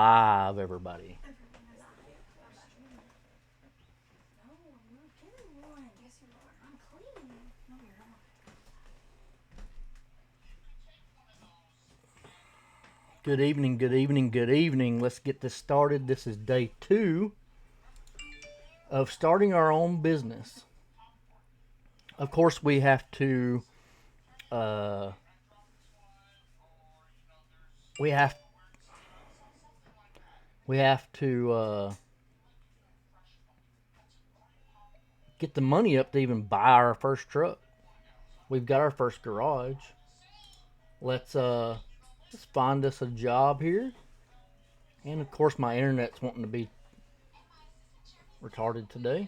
live, everybody. Good evening, good evening, good evening. Let's get this started. This is day 2 of starting our own business. Of course, we have to, uh, we have, we have to get the money up to even buy our first truck. We've got our first garage. Let's find us a job here. And of course, my internet's wanting to be retarded today.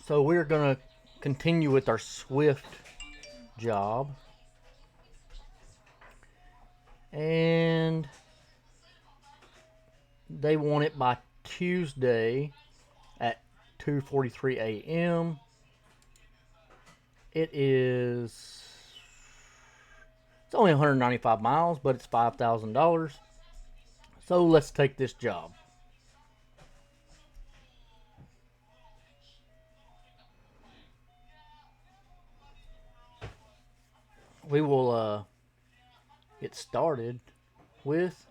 So we're gonna continue with our Swift job. And they want it by Tuesday at 2:43 a.m. It's only 195 miles, but it's $5,000. So let's take this job. We will get started with.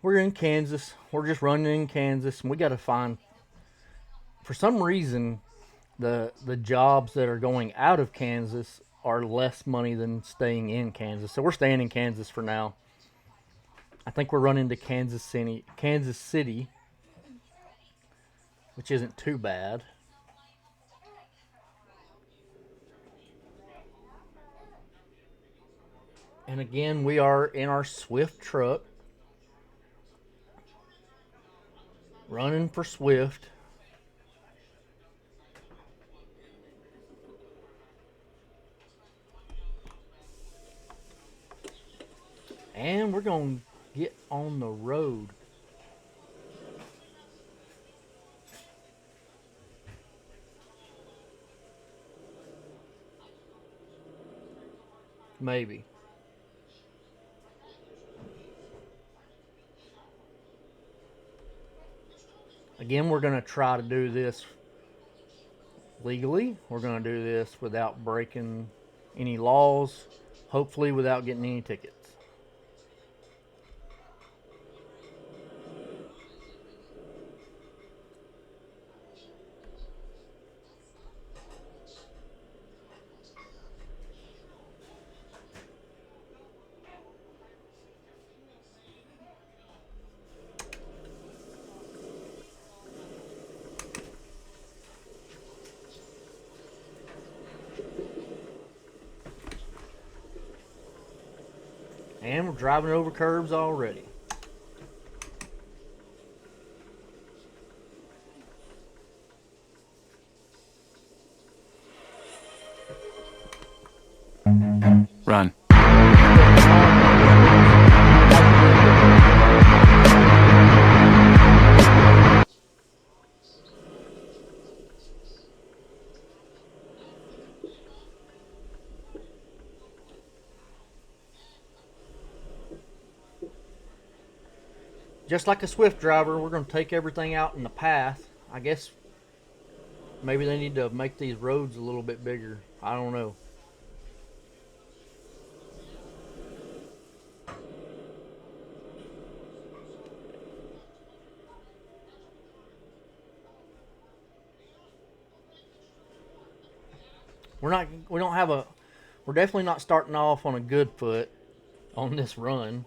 We're in Kansas. We're just running in Kansas, and we got to find. For some reason, the jobs that are going out of Kansas are less money than staying in Kansas. So we're staying in Kansas for now. I think we're running to Kansas City, which isn't too bad. And again, we are in our Swift truck, running for Swift. And we're going to get on the road. Maybe. Again, we're going to try to do this legally. We're going to do this without breaking any laws, hopefully without getting any tickets. And we're driving over curbs already. Run. Just like a Swift driver, we're going to take everything out in the path. I guess maybe they need to make these roads a little bit bigger. I don't know. We're definitely not starting off on a good foot on this run.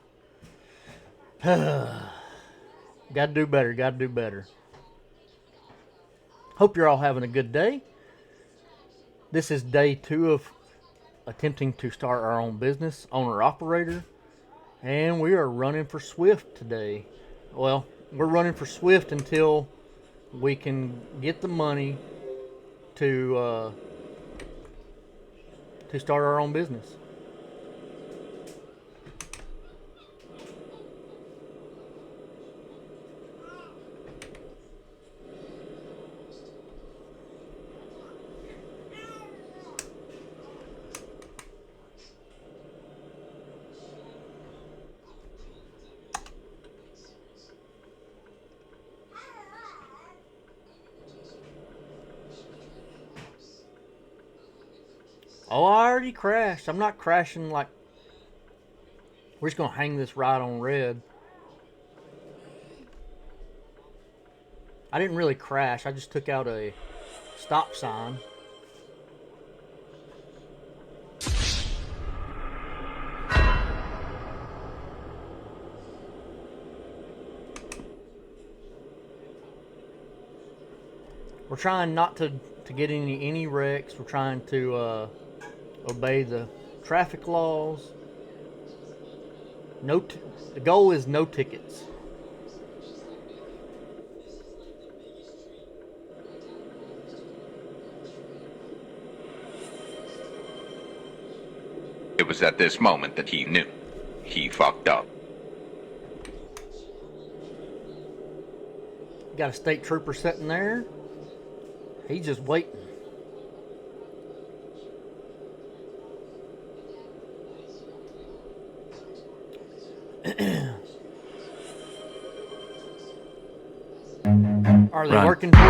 Gotta do better, gotta do better. Hope you're all having a good day. This is day 2 of attempting to start our own business, owner operator, and we are running for Swift today. Well, we're running for Swift until we can get the money to start our own business. Oh, I already crashed. I'm not crashing like... We're just going to hang this right on red. I didn't really crash. I just took out a stop sign. We're trying not to get any wrecks. We're trying to obey the traffic laws. The goal is no tickets. It was at this moment that he knew. He fucked up. Got a state trooper sitting there. He's just waiting. Are they Run. working for you?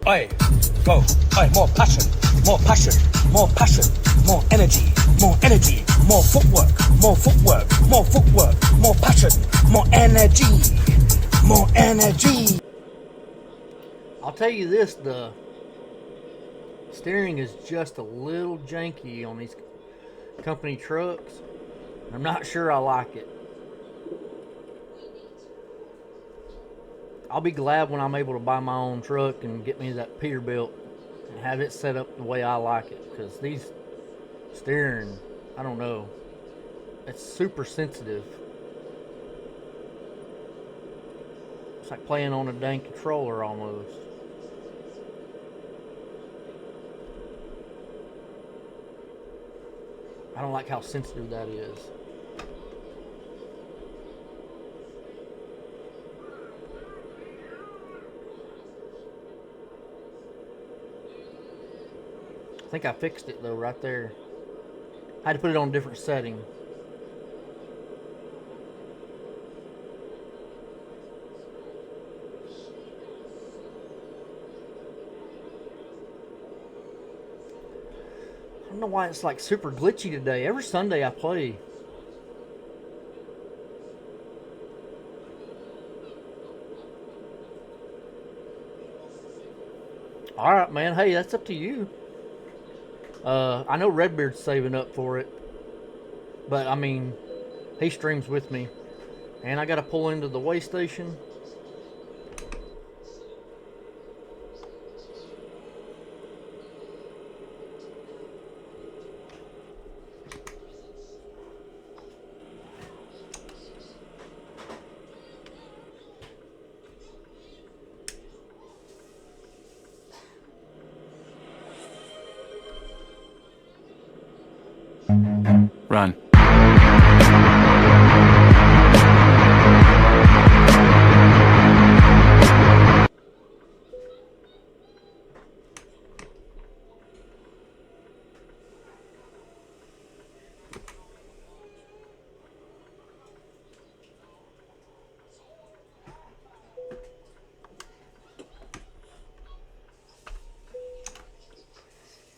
Oi, go. Oi, more passion, more passion, more passion, more energy, more energy, more footwork, more footwork, more footwork, more passion, more energy, more energy. I'll tell you this, the steering is just a little janky on these company trucks. I'm not sure I like it. I'll be glad when I'm able to buy my own truck and get me that Peterbilt and have it set up the way I like it. Because these steering, I don't know, it's super sensitive. It's like playing on a dang controller almost. I don't like how sensitive that is. I think I fixed it though right there. I had to put it on a different setting. I don't know why it's like super glitchy today. Every Sunday I play. Alright, man. Hey, that's up to you. I know Redbeard's saving up for it. But, I mean, he streams with me. And I gotta pull into the way station. Run.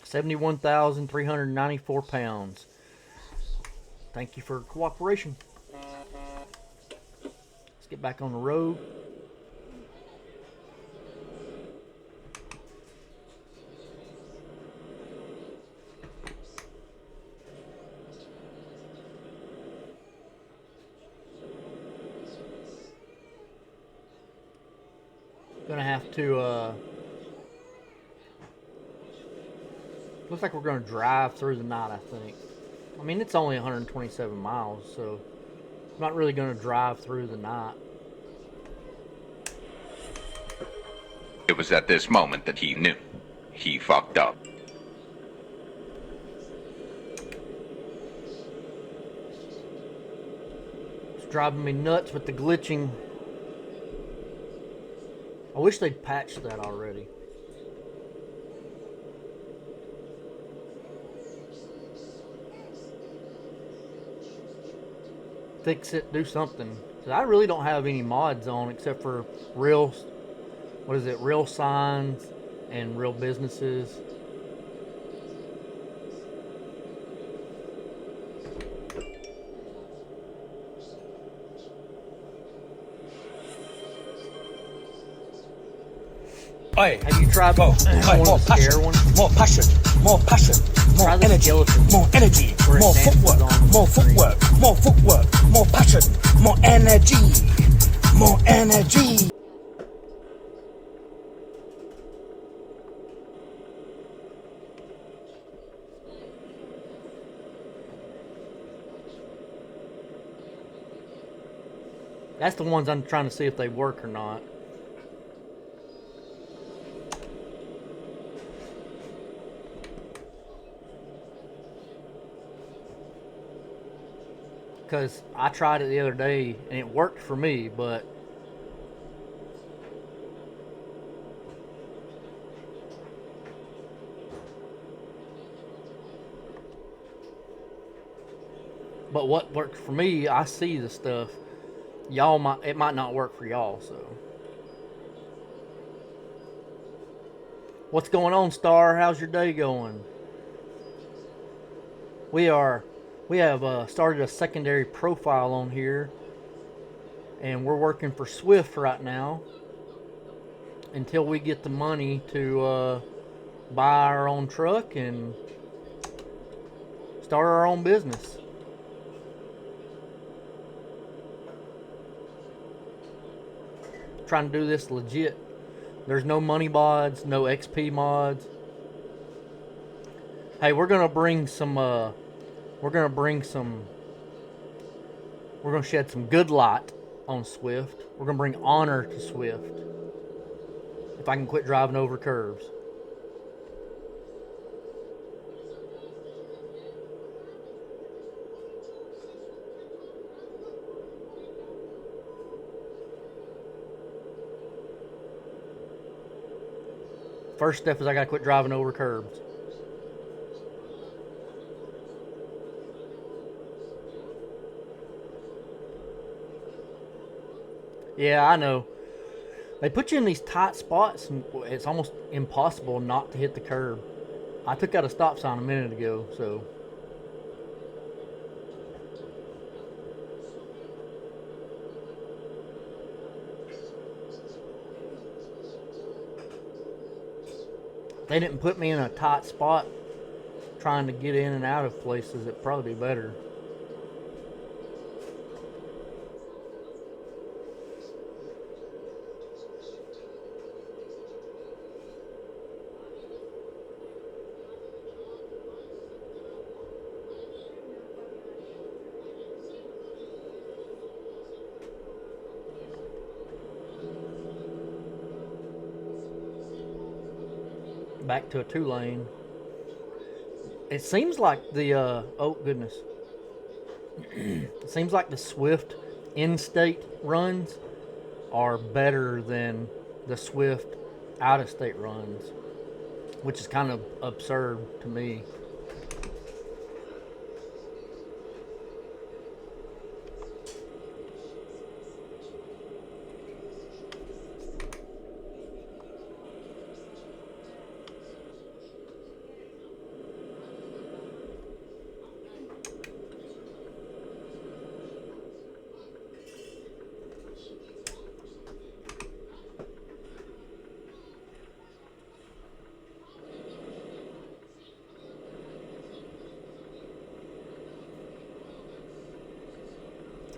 £71,394. Thank you for cooperation. Let's get back on the road. Gonna have to Looks like we're going to drive through the night, I think. I mean, it's only 127 miles, so I'm not really going to drive through the night. It was at this moment that he knew. He fucked up. It's driving me nuts with the glitching. I wish they'd patched that already. Fix it, do something. 'Cause I really don't have any mods on except for real signs and real businesses. Oi, Have you tried go. one Oi, of more the scare passion, ones? more passion, more passion, more Try the energy, skeleton. more energy, Where it more dances footwork, on more the screen. footwork, more footwork, more passion, more energy, more energy. That's the ones I'm trying to see if they work or not. Because I tried it the other day and it worked for me, but what worked for me, I see the stuff. It might not work for y'all, so. What's going on, Star? How's your day going? We have started a secondary profile on here, and we're working for Swift right now until we get the money to buy our own truck and start our own business. Trying to do this legit. There's no money mods, no XP mods. Hey, we're gonna shed some good light on Swift. We're gonna bring honor to Swift. If I can quit driving over curves. First step is I gotta quit driving over curbs. Yeah, I know. They put you in these tight spots and it's almost impossible not to hit the curb. I took out a stop sign a minute ago, so. They didn't put me in a tight spot trying to get in and out of places. It'd probably be better. Back to a 2-lane. It seems like the oh goodness. It seems like the Swift in-state runs are better than the Swift out-of-state runs, which is kind of absurd to me.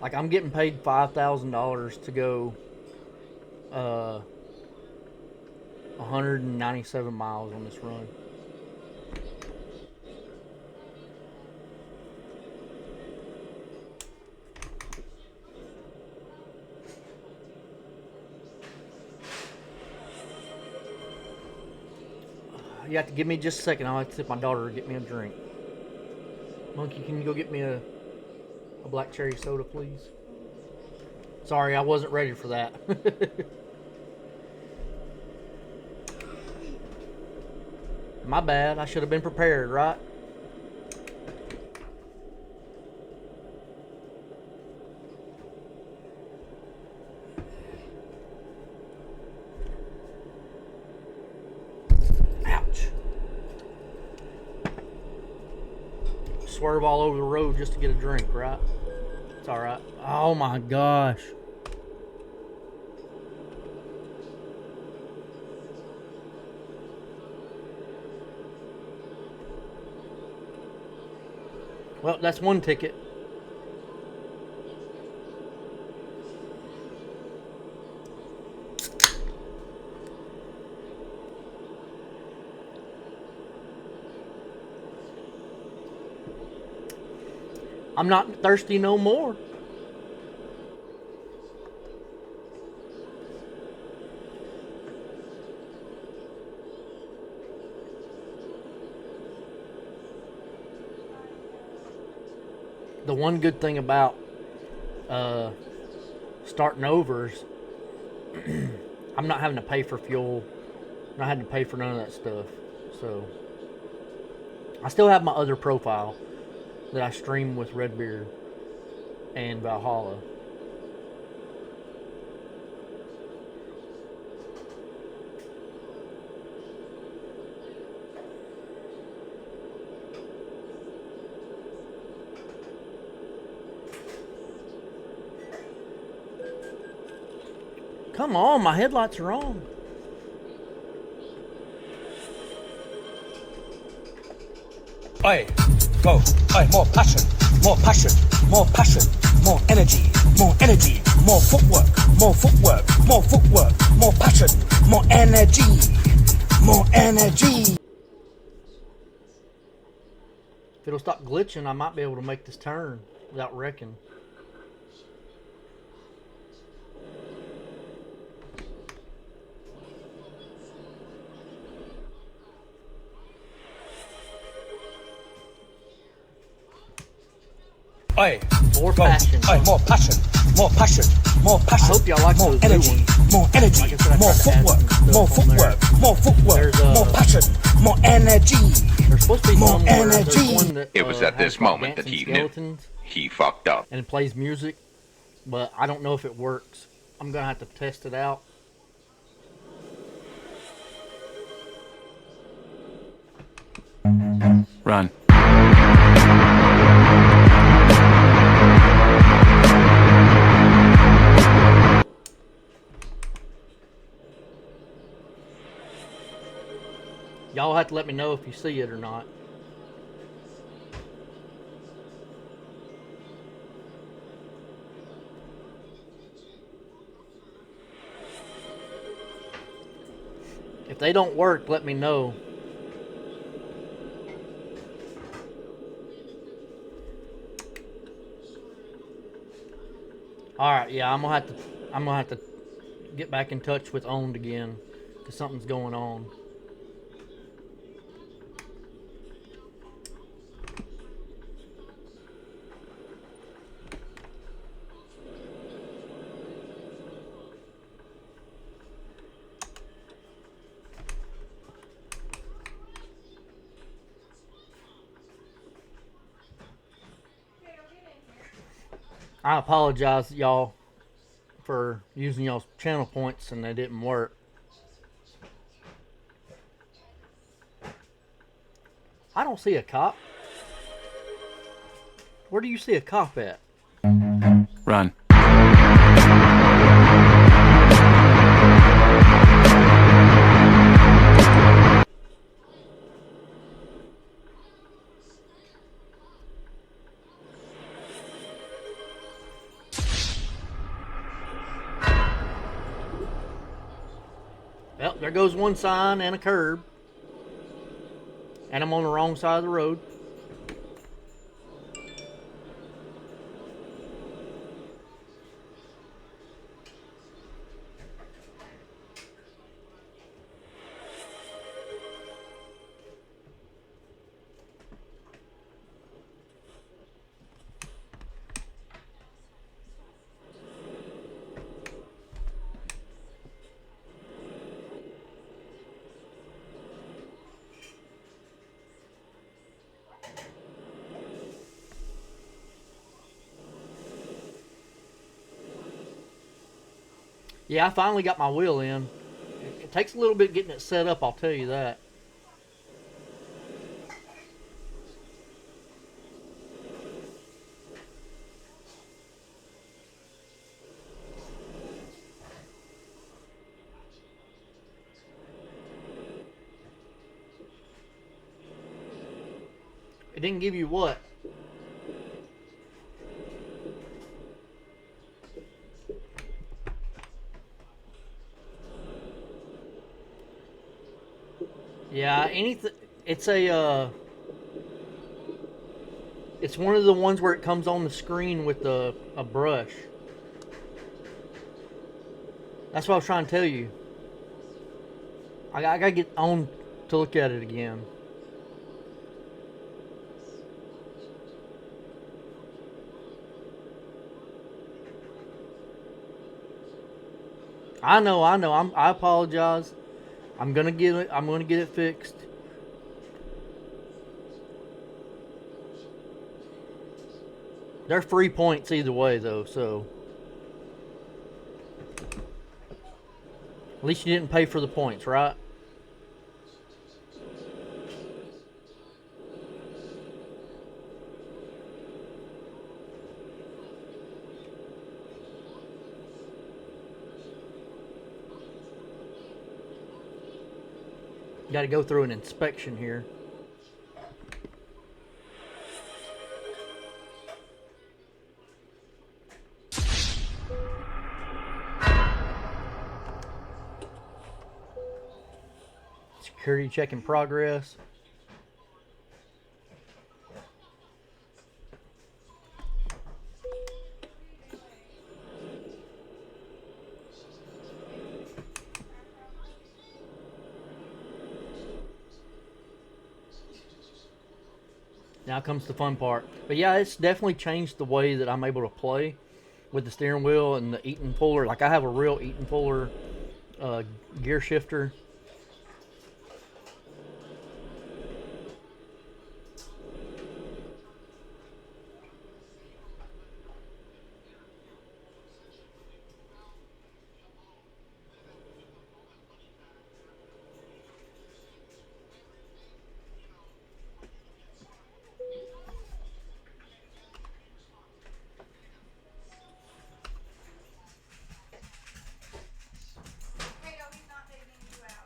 Like, I'm getting paid $5,000 to go 197 miles on this run. You have to give me just a second. I'll have to sip my daughter to get me a drink. Monkey, can you go get me a black cherry soda, please? Sorry, I wasn't ready for that. My bad. I should have been prepared, right? Ouch. Swerve all over the road just to get a drink, right? It's alright. Oh my gosh. Well, that's one ticket. I'm not thirsty no more. The one good thing about starting over is I'm not having to pay for fuel. I'm not having to pay for none of that stuff. So I still have my other profile that I stream with Redbeard and Valhalla. Come on, my headlights are on. Oi, go. Oi, more passion, more passion, more passion, more energy, more energy, more footwork, more footwork, more footwork, more passion, more energy, more energy. If it'll stop glitching, I might be able to make this turn without wrecking. Oi, More go. passion. Oi, more passion, more passion, more passion. I hope y'all like more those new energy, ones. more energy, Like I said, I more tried to add footwork, some more stuff on there. footwork, more footwork, There's, more passion, more energy. There's supposed to be More some where there's energy. one that It was at has this like moment that dancing he knew. skeletons He fucked up. and it plays music, but I don't know if it works. I'm gonna have to test it out. Run. Y'all have to let me know if you see it or not. If they don't work, let me know. All right, yeah, I'm gonna have to get back in touch with Owned again, cause something's going on. I apologize, y'all, for using y'all's channel points and they didn't work. I don't see a cop. Where do you see a cop at? Run. Well, there goes one sign and a curb. And I'm on the wrong side of the road. Yeah, I finally got my wheel in. It takes a little bit getting it set up, I'll tell you that. It didn't give you what? Yeah, anything. It's it's one of the ones where it comes on the screen with a brush. That's what I was trying to tell you. I gotta get on to look at it again. I know. I apologize. I'm gonna get it. I'm gonna get it fixed. They're free points either way, though. So at least you didn't pay for the points, right? Got to go through an inspection here. Security check in progress. Now comes the fun part. But yeah, it's definitely changed the way that I'm able to play with the steering wheel and the Eaton puller. Like I have a real Eaton puller gear shifter.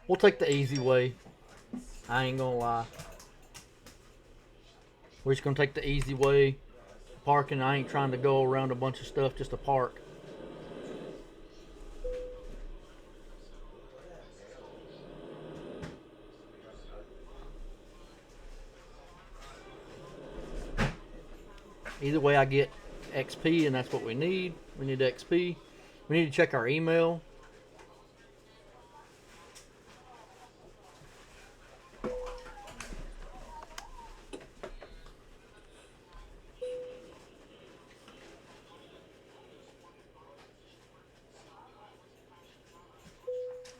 We'll take the easy way. I ain't gonna lie. We're just gonna take the easy way. Parking, I ain't trying to go around a bunch of stuff just to park. Either way, I get XP, and that's what we need. We need XP. We need to check our email.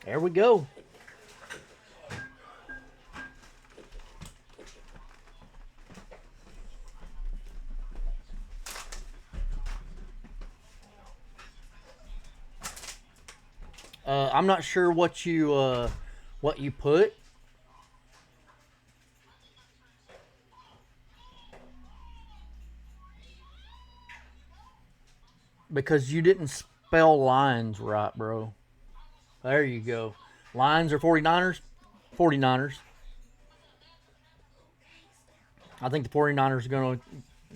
There we go. I'm not sure what you put. Because you didn't spell lines right, bro. There you go. Lions are 49ers. 49ers. I think the 49ers are going to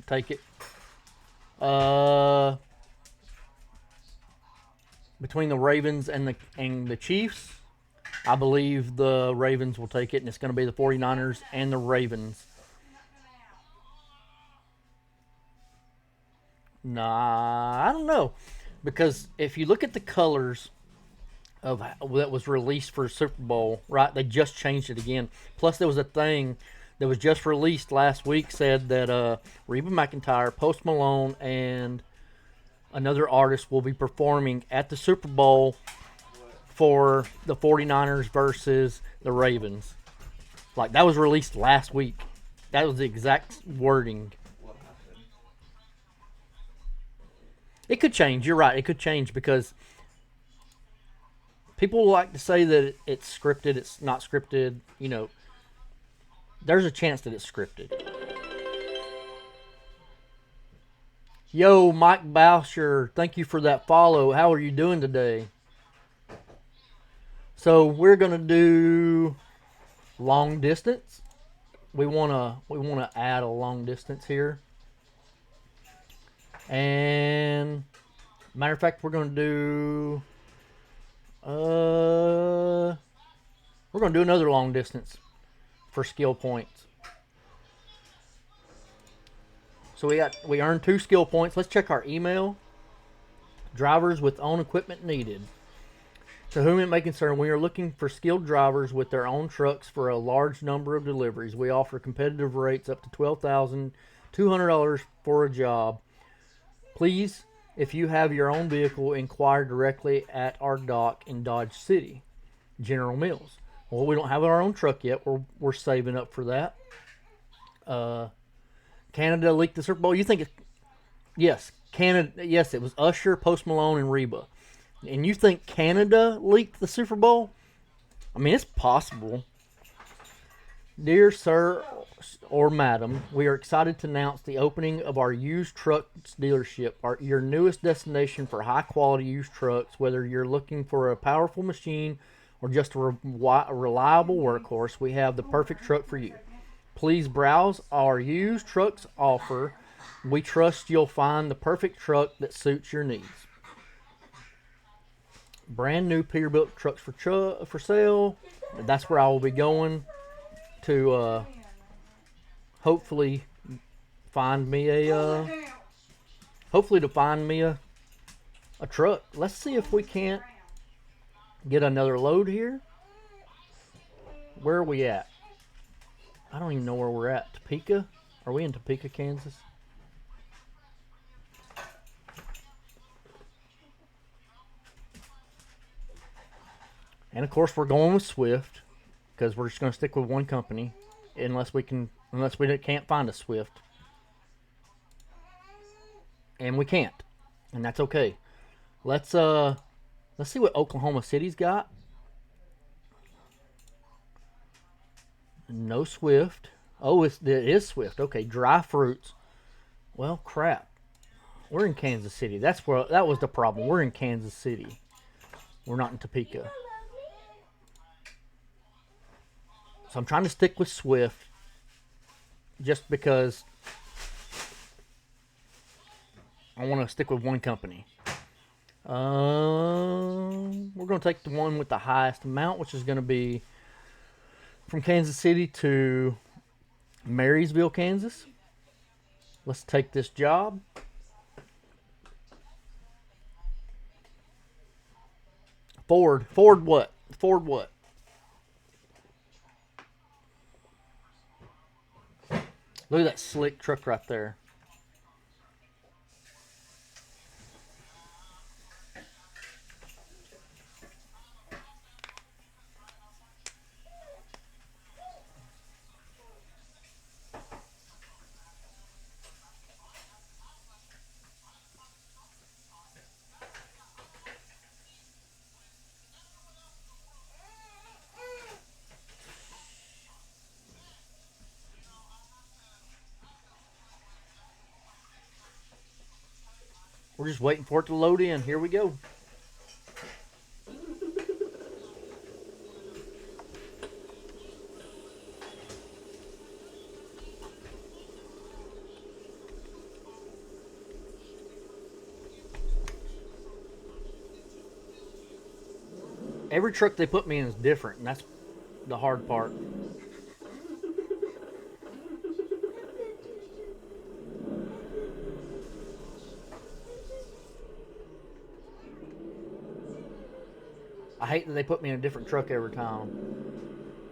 take it. Between the Ravens and the Chiefs, I believe the Ravens will take it, and it's going to be the 49ers and the Ravens. Nah, I don't know. Because if you look at the colors of that was released for Super Bowl, right? They just changed it again. Plus, there was a thing that was just released last week said that Reba McEntire, Post Malone, and another artist will be performing at the Super Bowl for the 49ers versus the Ravens. Like, that was released last week. That was the exact wording. It could change. You're right. It could change because people like to say that it's scripted. It's not scripted. You know, there's a chance that it's scripted. Yo, Mike Boucher, thank you for that follow. How are you doing today? So we're gonna do long distance. We wanna add a long distance here. And matter of fact, we're gonna do another long distance for skill points. So we earned 2 skill points. Let's check our email. Drivers with own equipment needed. To whom it may concern, we are looking for skilled drivers with their own trucks for a large number of deliveries. We offer competitive rates up to $12,200 for a job. Please, if you have your own vehicle, inquire directly at our dock in Dodge City, General Mills. Well, we don't have our own truck yet. We're saving up for that. Canada leaked the Super Bowl. You think yes, Canada. Yes, it was Usher, Post Malone, and Reba. And you think Canada leaked the Super Bowl? I mean, it's possible. Dear sir or madam, we are excited to announce the opening of our used trucks dealership, your newest destination for high-quality used trucks. Whether you're looking for a powerful machine or just a reliable workhorse, we have the perfect truck for you. Please browse our used trucks offer. We trust you'll find the perfect truck that suits your needs. Brand new Peterbilt trucks for sale. That's where I will be going to hopefully find me a truck. Let's see if we can't get another load here. Where are we at? I don't even know where we're at. Topeka? Are we in Topeka, Kansas? And of course, we're going with Swift because we're just going to stick with one company unless we can't find a Swift. And we can't. And that's okay. Let's see what Oklahoma City's got. No Swift. Oh, it is Swift. Okay, dry fruits. Well, crap. We're in Kansas City. That was the problem. We're in Kansas City. We're not in Topeka. So I'm trying to stick with Swift just because I want to stick with one company. We're going to take the one with the highest amount, which is going to be from Kansas City to Marysville, Kansas. Let's take this job. Ford what? Ford what? Look at that slick truck right there. We're just waiting for it to load in. Here we go. Every truck they put me in is different, and that's the hard part. I hate that they put me in a different truck every time.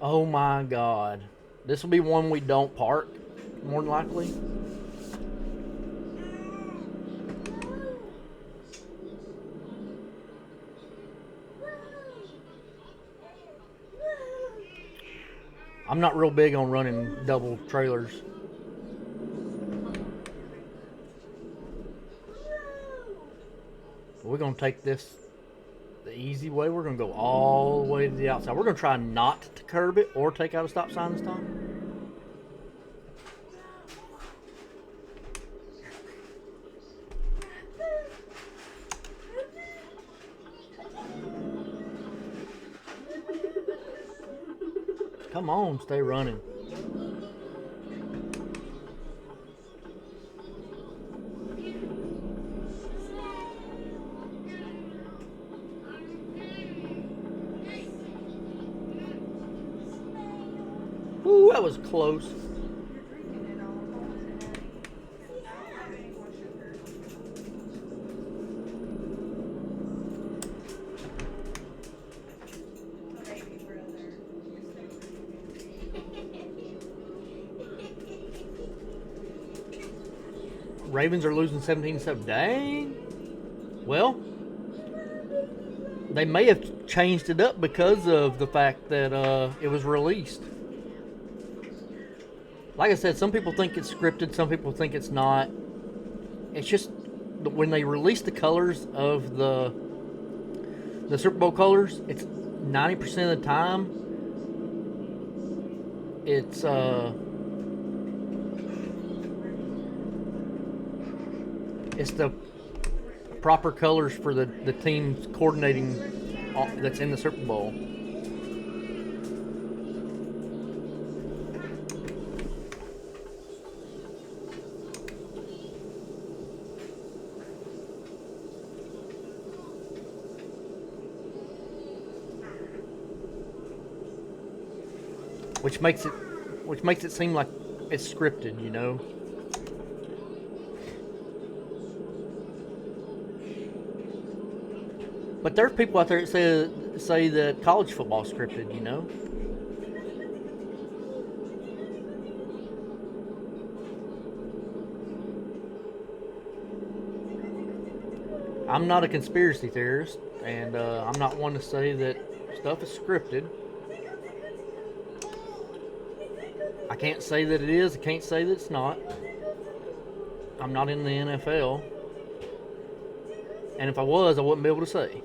Oh my God. This will be one we don't park, more than likely. I'm not real big on running double trailers. We're going to take this the easy way. We're going to go all the way to the outside. We're going to try not to curb it or take out a stop sign this time. Come on, stay running. Ooh, that was close. Ravens are losing 17-7. Dang. Well, they may have changed it up because of the fact that it was released. Like I said, some people think it's scripted, some people think it's not. It's just when they release the colors of the Super Bowl colors, it's 90% of the time it's the proper colors for the teams coordinating that's in the Super Bowl. Which makes it seem like it's scripted, you know. But there's people out there that say that college football is scripted, you know. I'm not a conspiracy theorist, and I'm not one to say that stuff is scripted. I can't say that it is. I can't say that it's not. I'm not in the NFL. And if I was, I wouldn't be able to say.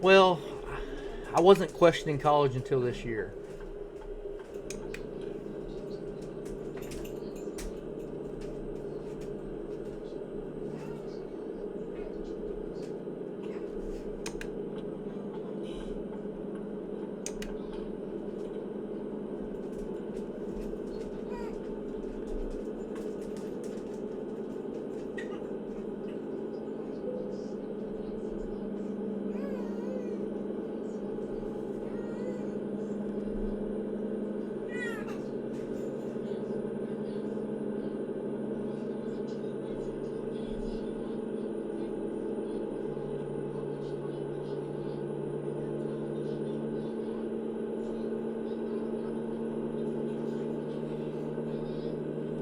Well, I wasn't questioning college until this year.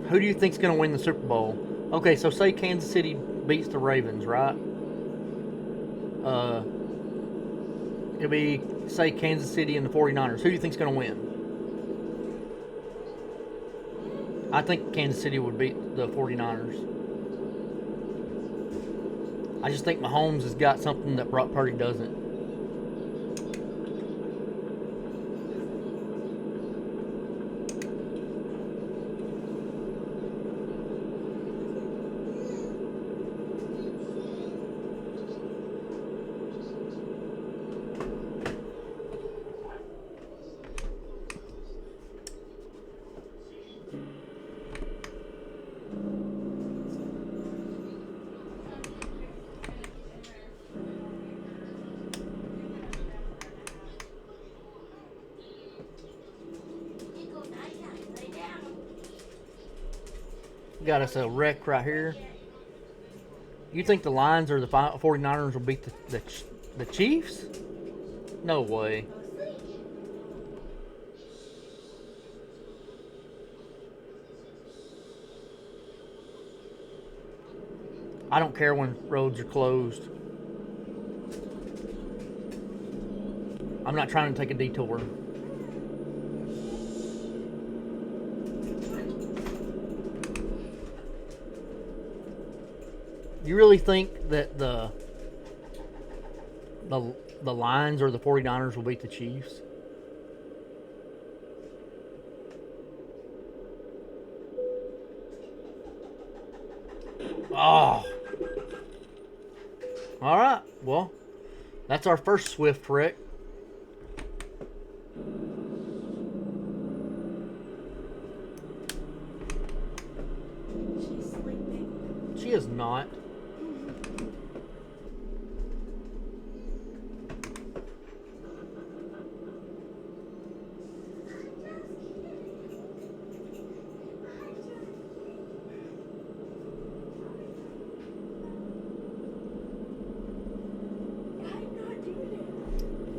Who do you think's going to win the Super Bowl? Okay, so say Kansas City beats the Ravens, right? It'll be, say, Kansas City and the 49ers. Who do you think's going to win? I think Kansas City would beat the 49ers. I just think Mahomes has got something that Brock Purdy doesn't. Got us a wreck right here. You think the Lions or the 49ers will beat the Chiefs? No way. I don't care when roads are closed. I'm not trying to take a detour. You really think that the Lions or the 49ers will beat the Chiefs? Oh. All right. Well, that's our first Swift wreck. She's sleeping. She is not.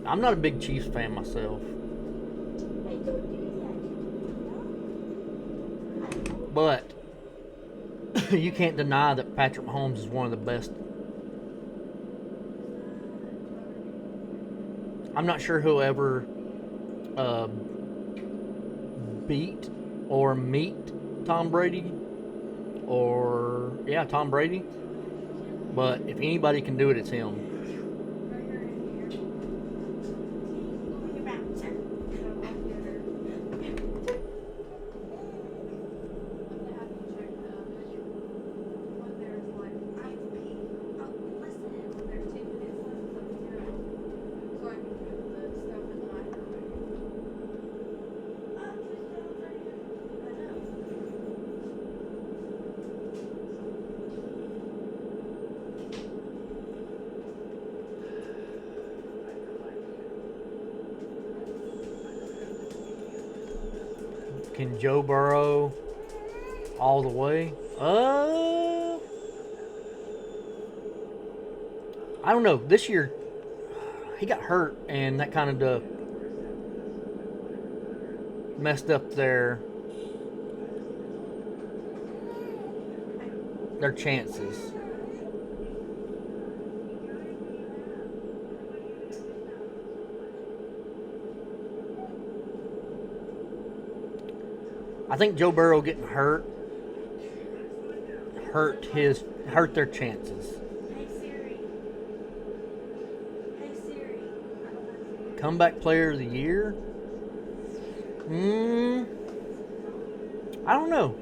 I'm not a big Chiefs fan myself. But you can't deny that Patrick Mahomes is one of the best. I'm not sure who'll ever beat or meet Tom Brady. Tom Brady. But if anybody can do it, it's him. Can Joe Burrow all the way? I don't know. This year, he got hurt, and that kind of messed up their chances. I think Joe Burrow getting hurt hurt their chances. Hey Siri. Hey Siri. Comeback player of the year? I don't know.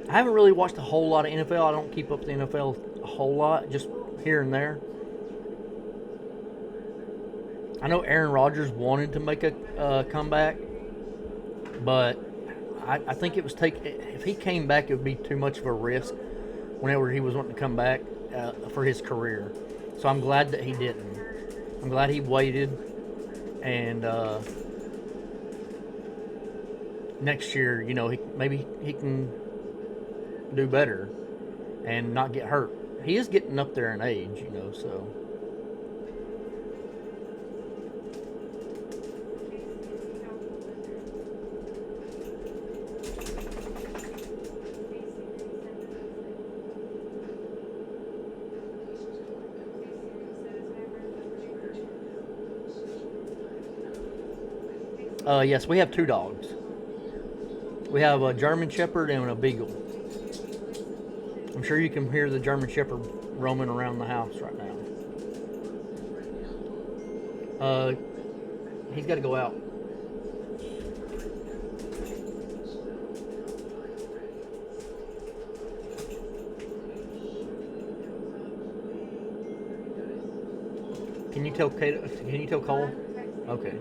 I haven't really watched a whole lot of NFL. I don't keep up with the NFL a whole lot, just here and there. I know Aaron Rodgers wanted to make a comeback, but I think it was if he came back, it would be too much of a risk whenever he was wanting to come back for his career. So I'm glad that he didn't. I'm glad he waited, and next year, maybe he can do better and not get hurt. He is getting up there in age, so. Yes, we have 2 dogs. We have a German Shepherd and a Beagle. I'm sure you can hear the German Shepherd roaming around the house right now. He's got to go out. Can you tell Cole? Okay.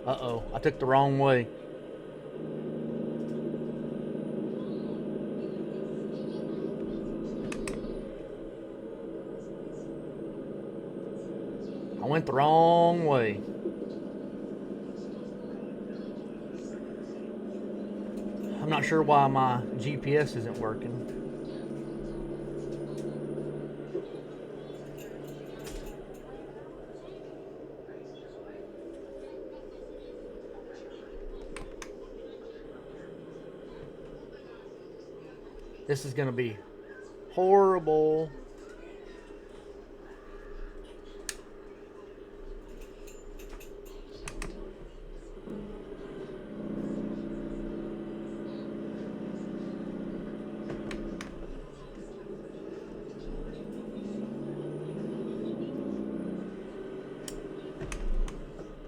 Uh-oh, I took the wrong way. I went the wrong way. I'm not sure why my GPS isn't working. This is gonna be horrible.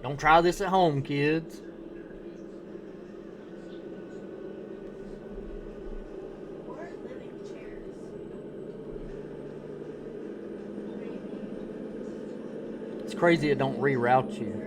Don't try this at home, kids. Or living chairs. It's crazy it don't reroute you.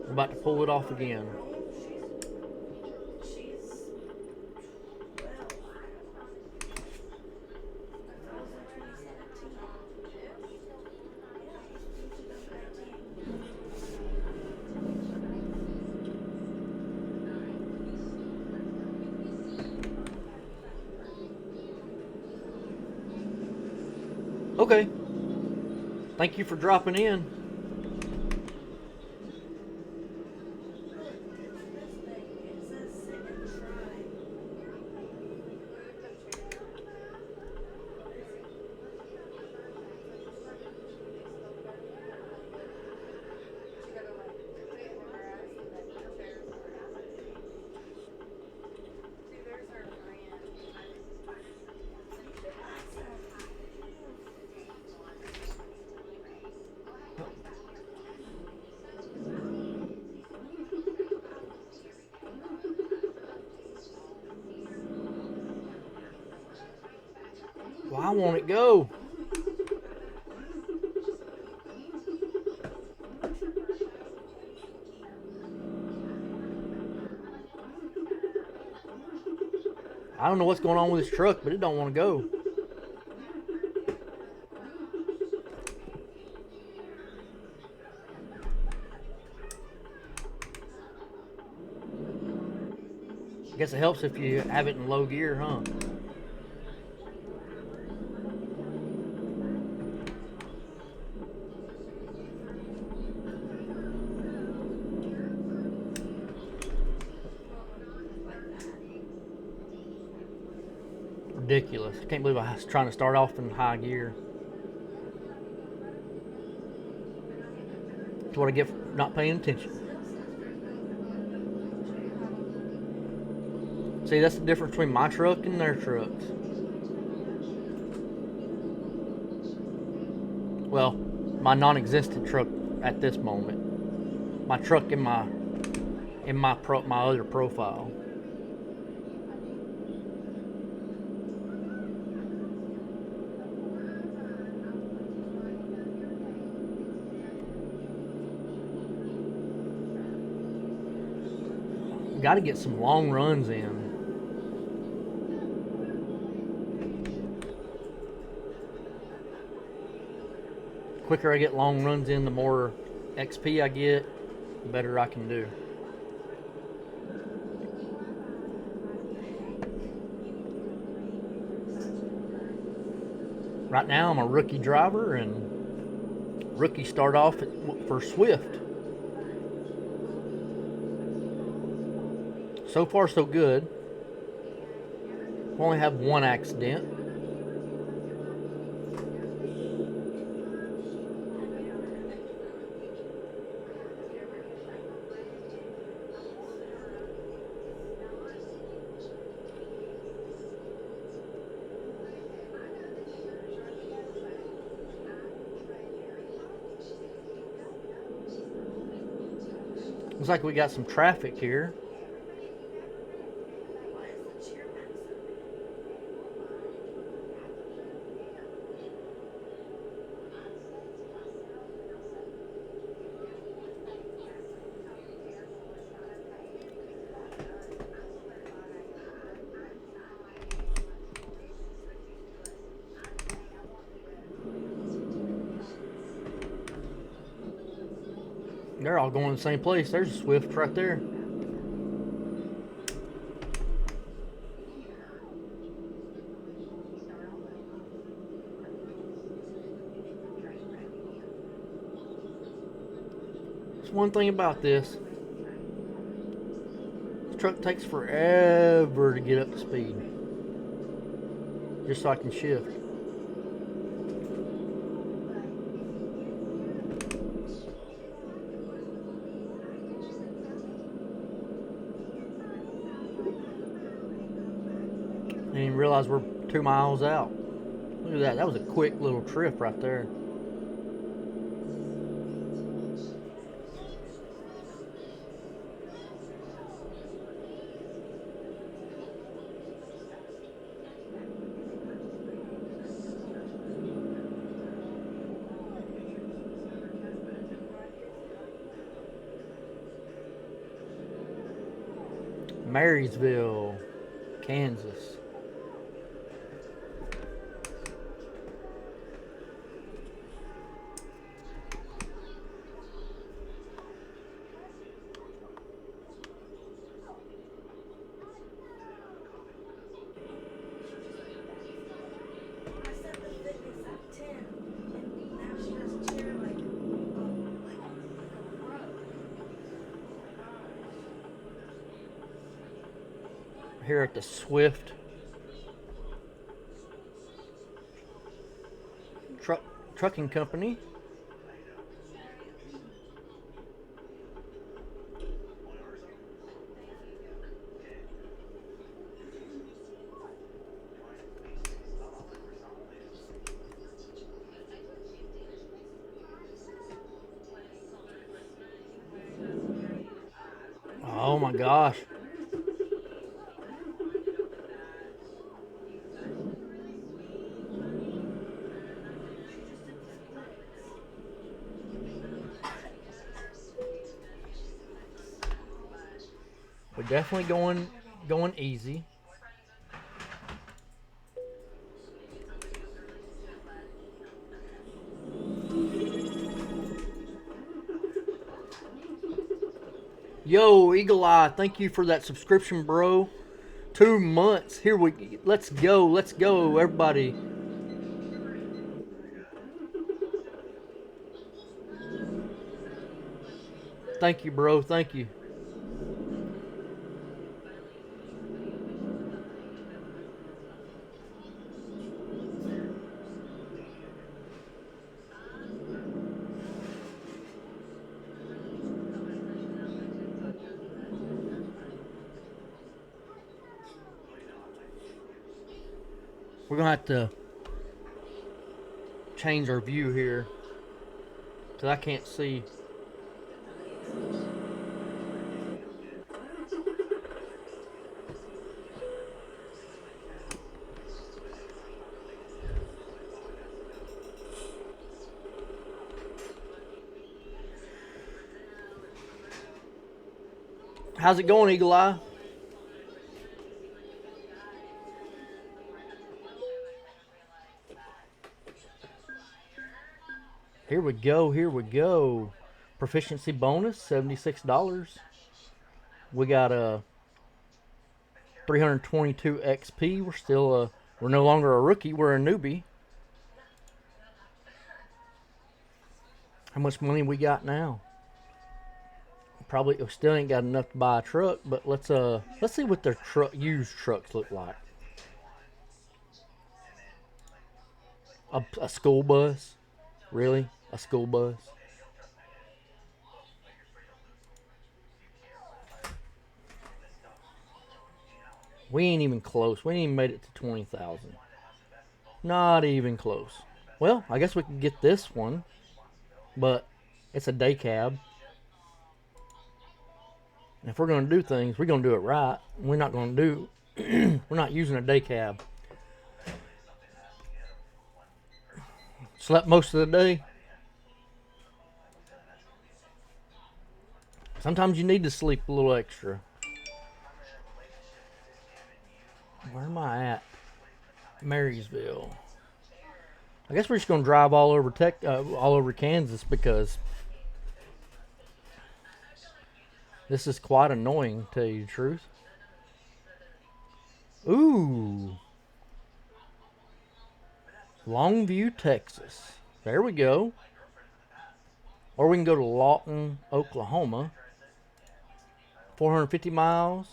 I'm about to pull it off again. She's 12. That was in 2017. Okay. Thank you for dropping in. It says second try. Why won't it go? I don't know what's going on with this truck, but it don't want to go. I guess it helps if you have it in low gear, huh? Ridiculous. I can't believe I was trying to start off in high gear. That's what I get for not paying attention. See, that's the difference between my truck and their trucks. Well, my non-existent truck at this moment. My truck in my other profile. Got to get some long runs in. Quicker I get long runs in, the more XP I get, the better I can do. Right now I'm a rookie driver, and rookies start off for Swift. So far so good. Only have one accident. Looks like we got some traffic here. Why is the chairman so They're all going to the same place. There's a Swift right there. There's one thing about this. The truck takes forever to get up to speed. Just so I can shift. I didn't even realize we're 2 miles out. Look at that. That was a quick little trip right there. Marysville, Kansas. I set the fitness at 10, and now she has a chair like a row. Here at the Swift Trucking Company. Oh my gosh. We're definitely going easy. Yo, Eagle Eye, thank you for that subscription, bro. 2 months. Let's go, everybody. Thank you, bro. Thank you. We're gonna have to change our view here because I can't see. How's it going, Eagle Eye? Here we go, here we go. Proficiency bonus, $76. We got a 322 XP. We're no longer a rookie, we're a newbie. How much money we got now? Probably still ain't got enough to buy a truck, but let's see what their used trucks look like. A school bus? Really? A school bus? We ain't even close. We ain't even made it to 20,000. Not even close. Well, I guess we can get this one, but it's a day cab. And if we're going to do things, we're going to do it right. We're not going to do... we're not using a day cab. Slept most of the day. Sometimes you need to sleep a little extra. Where am I at? Marysville. I guess we're just going to drive all over Kansas because This is quite annoying, to tell you the truth. Ooh. Longview, Texas. There we go. Or we can go to Lawton, Oklahoma. 450 miles.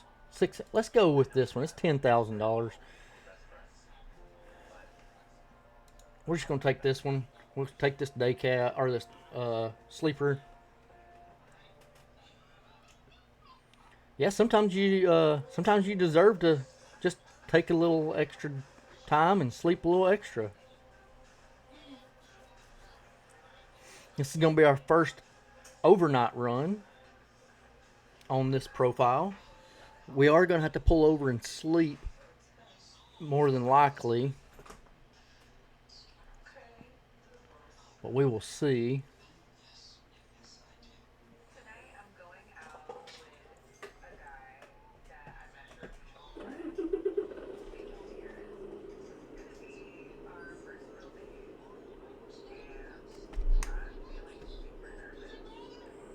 Let's go with this one. It's $10,000. We're just gonna take this one. We'll take this day cab or this sleeper. Yeah, sometimes you deserve to just take a little extra time and sleep a little extra. This is gonna be our first overnight run on this profile. We are gonna have to pull over and sleep more than likely. But we will see.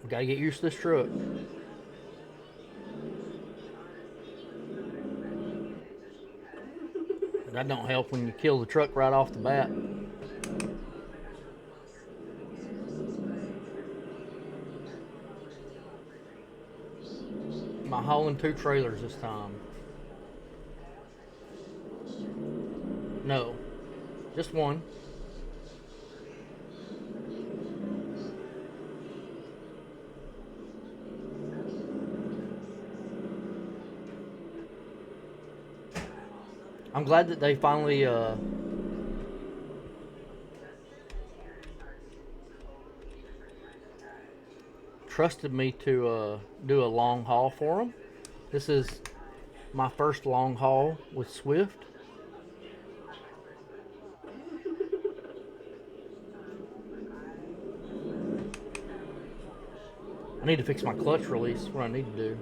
We gotta get used to this truck. That don't help when you kill the truck right off the bat. Am I hauling 2 trailers this time? No, just one. I'm glad that they finally trusted me to do a long haul for them. This is my first long haul with Swift. I need to fix my clutch release. What I need to do.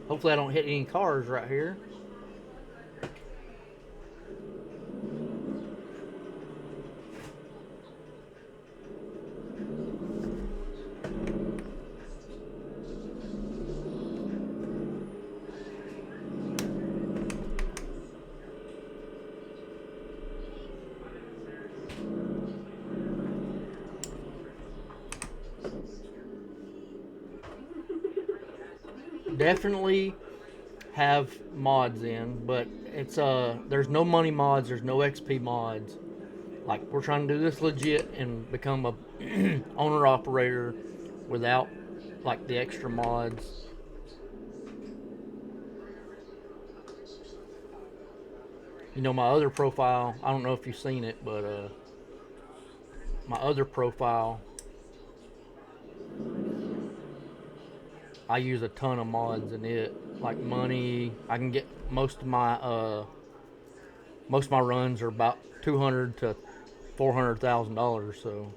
Hopefully I don't hit any cars right here. Definitely have mods in, but it's there's no money mods, there's no XP mods. Like, we're trying to do this legit and become a owner operator without like the extra mods. You know, my other profile, I don't know if you've seen it, but my other profile, I use a ton of mods in it, like money. I can get most of my runs are about $200,000 to $400,000. So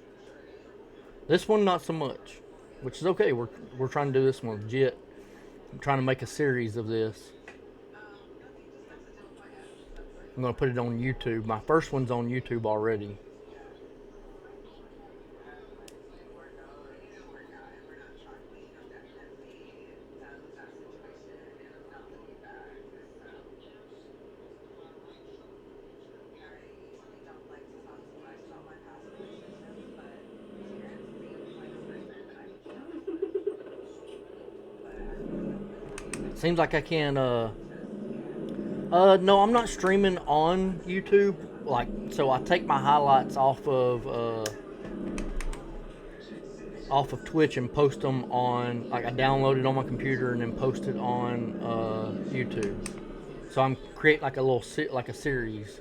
this one not so much, which is okay. We're trying to do this one legit. I'm trying to make a series of this. I'm gonna put it on YouTube. My first one's on YouTube already. Seems like I can, no, I'm not streaming on YouTube. Like, so I take my highlights off of Twitch and post them on, like, I download it on my computer and then post it on YouTube. So I'm creating like a little like a series.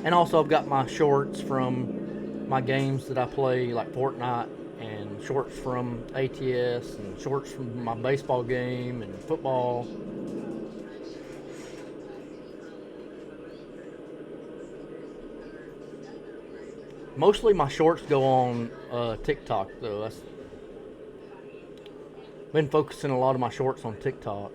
And also I've got my shorts from my games that I play, like Fortnite, and shorts from ATS, and shorts from my baseball game and football. Mostly my shorts go on TikTok though. That's been focusing a lot of my shorts on TikTok.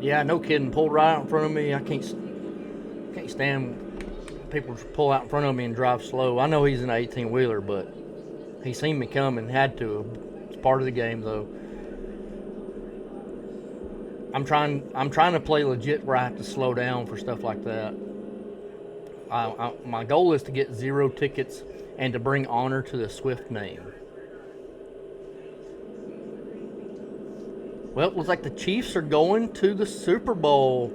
Yeah, no kidding. Pulled right out in front of me. I can't stand people pull out in front of me and drive slow. I know he's an 18-wheeler, but he seen me coming. Had to. It's part of the game, though. I'm trying to play legit where I have to slow down for stuff like that. My goal is to get 0 tickets and to bring honor to the Swift name. Well, it looks like the Chiefs are going to the Super Bowl,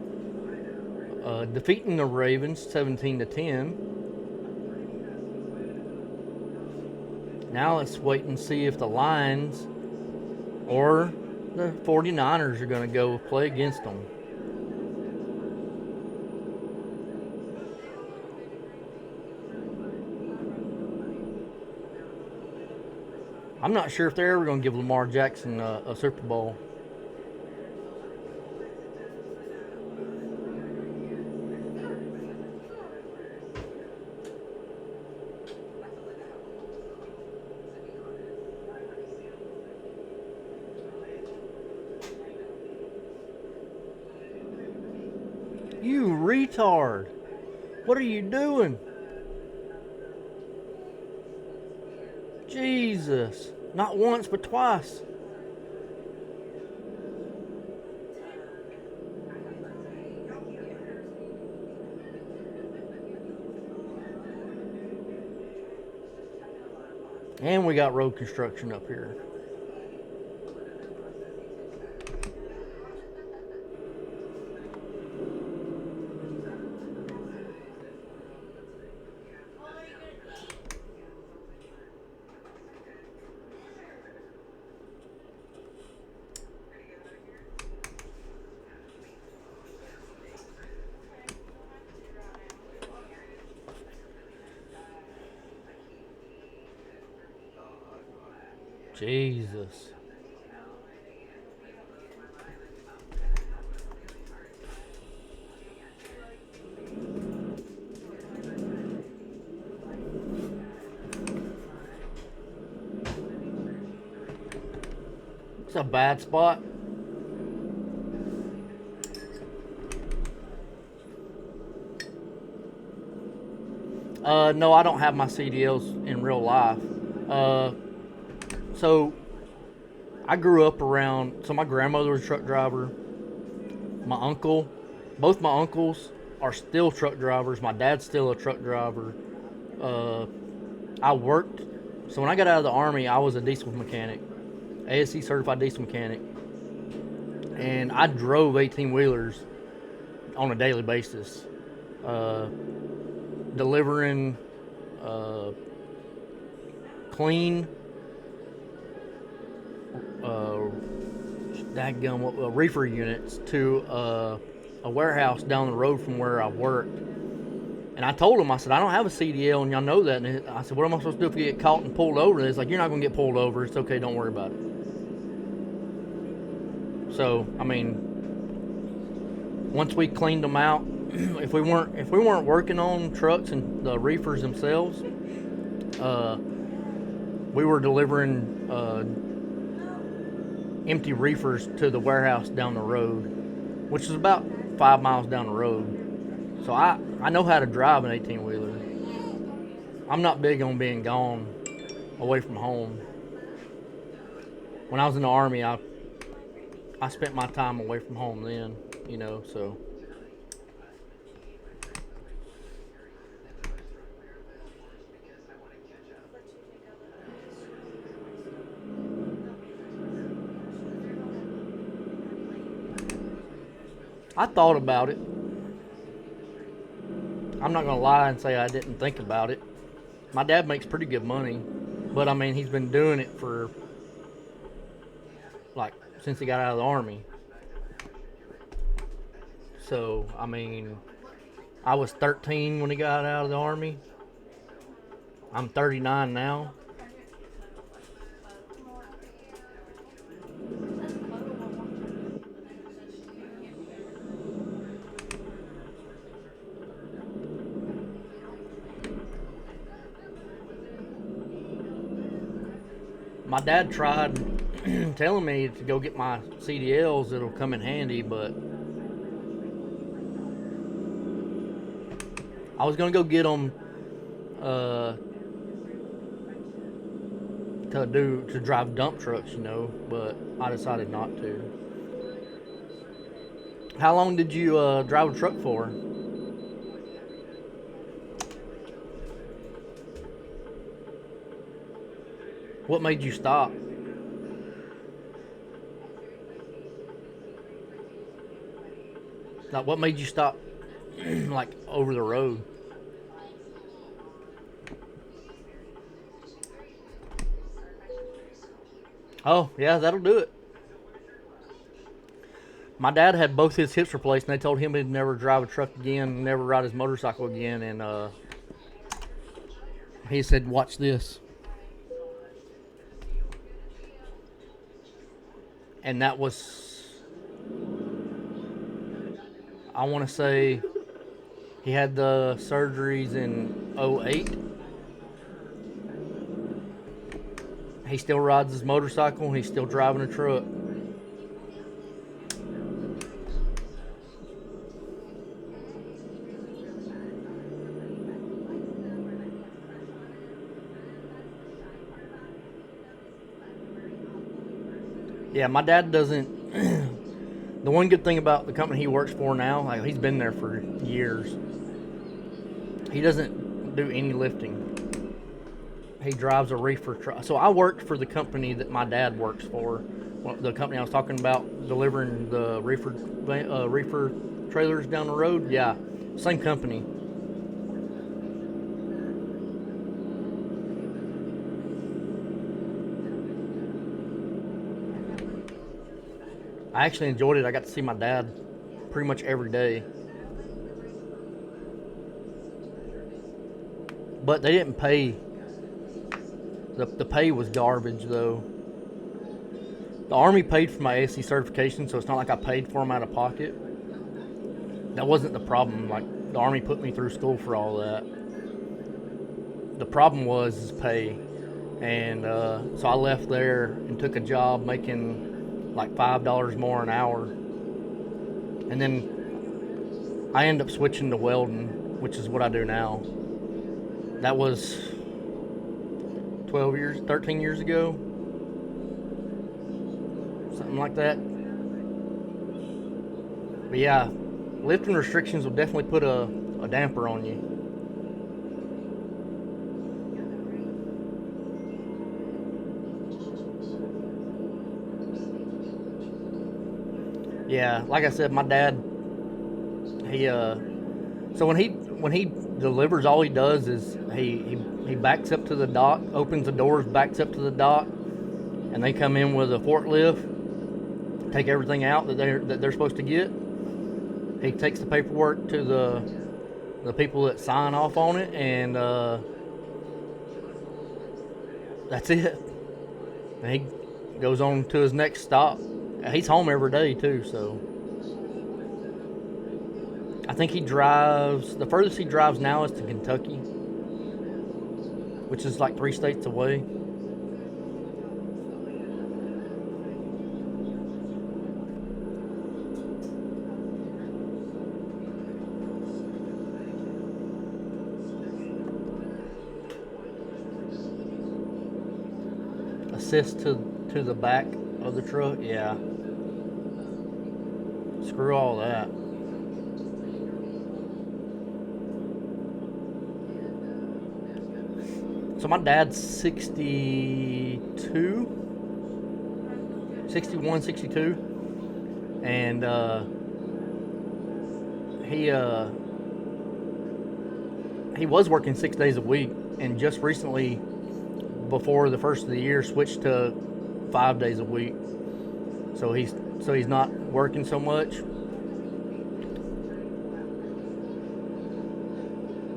defeating the Ravens 17-10. Now let's wait and see if the Lions or the 49ers are going to go play against them. I'm not sure if they're ever going to give Lamar Jackson a Super Bowl. You retard. What are you doing? Jesus. Not once, but twice. And we got road construction up here. Jesus. It's a bad spot. No, I don't have my CDLs in real life. So I grew up around, so my grandmother was a truck driver. My uncle, both my uncles are still truck drivers. My dad's still a truck driver. I worked, so when I got out of the Army, I was a diesel mechanic, ASE certified diesel mechanic. And I drove 18-wheelers on a daily basis, delivering clean, reefer units to a warehouse down the road from where I worked. And I told him, I said, I don't have a CDL, and y'all know that. And I said, what am I supposed to do if you get caught and pulled over? And it's like, you're not going to get pulled over. It's okay. Don't worry about it. So, I mean, once we cleaned them out, if we weren't working on trucks and the reefers themselves, we were delivering empty reefers to the warehouse down the road, which is about 5 miles down the road. So I know how to drive an 18-wheeler. I'm not big on being gone away from home. When I was in the Army, I spent my time away from home then, you know, so. I thought about it. I'm not going to lie and say I didn't think about it. My dad makes pretty good money, but I mean, he's been doing it for, like, since he got out of the Army. So, I mean, I was 13 when he got out of the Army. I'm 39 now. My dad tried telling me to go get my CDLs that'll come in handy, but I was gonna go get them to drive dump trucks, but I decided not to. How long did you drive a truck for? What made you stop? Like, what made you stop, like, over the road? Oh, yeah, that'll do it. My dad had both his hips replaced, and they told him he'd never drive a truck again, never ride his motorcycle again, and he said, watch this. And that was, I want to say, he had the surgeries in 08. He still rides his motorcycle, and he's still driving a truck. Yeah, my dad doesn't. The one good thing about the company he works for now, like, he's been there for years. He doesn't do any lifting. He drives a reefer truck. So I worked for the company that my dad works for. The company I was talking about, delivering the reefer trailers down the road. Yeah, same company. I actually enjoyed it. I got to see my dad pretty much every day. But they didn't pay. The pay was garbage, though. The Army paid for my ASC certification, so it's not like I paid for them out of pocket. That wasn't the problem. Like, the Army put me through school for all that. The problem was pay. And so I left there and took a job making like $5 more an hour. And then I ended up switching to welding, which is what I do now. That was 13 years ago. Something like that. But yeah, lifting restrictions will definitely put a damper on you. Yeah, like I said, my dad, so when he delivers, all he does is he backs up to the dock, opens the doors, backs up to the dock, and they come in with a forklift, take everything out that they're supposed to get. He takes the paperwork to the people that sign off on it, and that's it. And he goes on to his next stop. He's home every day too, so I think he drives, the furthest he drives now is to Kentucky, which is like 3 states away. Assist to the back of the truck, yeah. Screw all that. So my dad's 61, 62, and he was working 6 days a week, and just recently, before the first of the year, switched to 5 days a week. So he's not working so much.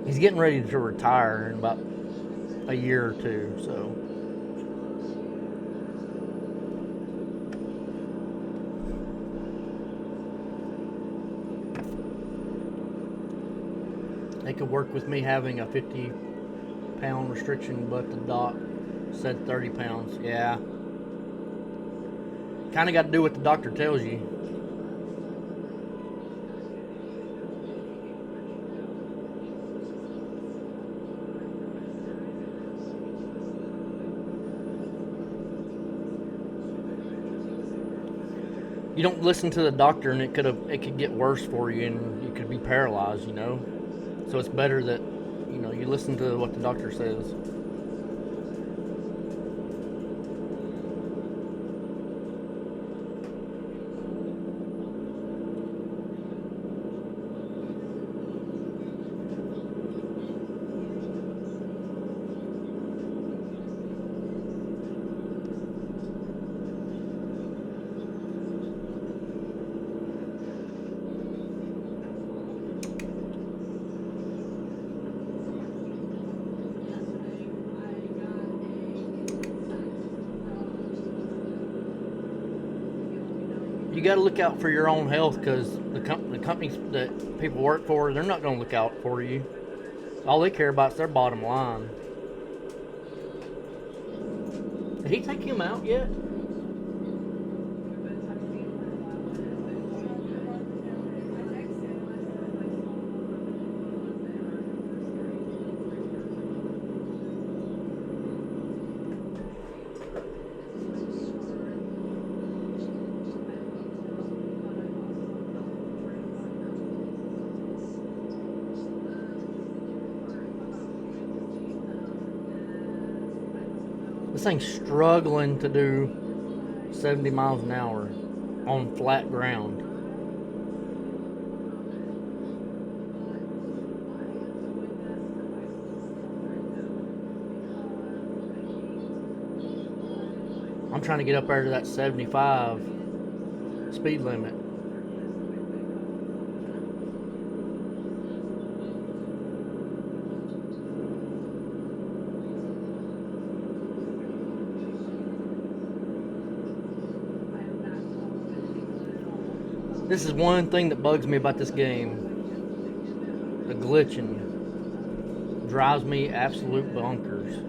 He's getting ready to retire in about a year or two, so. They could work with me having a 50-pound restriction, but the doc said 30 pounds. Yeah. Kind of got to do what the doctor tells you. You don't listen to the doctor, and it could get worse for you, and you could be paralyzed. So it's better that you listen to what the doctor says. You got to look out for your own health, because the companies that people work for, they're not going to look out for you. All they care about is their bottom line. Did he take him out yet? This thing's struggling to do 70 miles an hour on flat ground. I'm trying to get up there to that 75 speed limit. This is one thing that bugs me about this game. The glitching drives me absolute bonkers.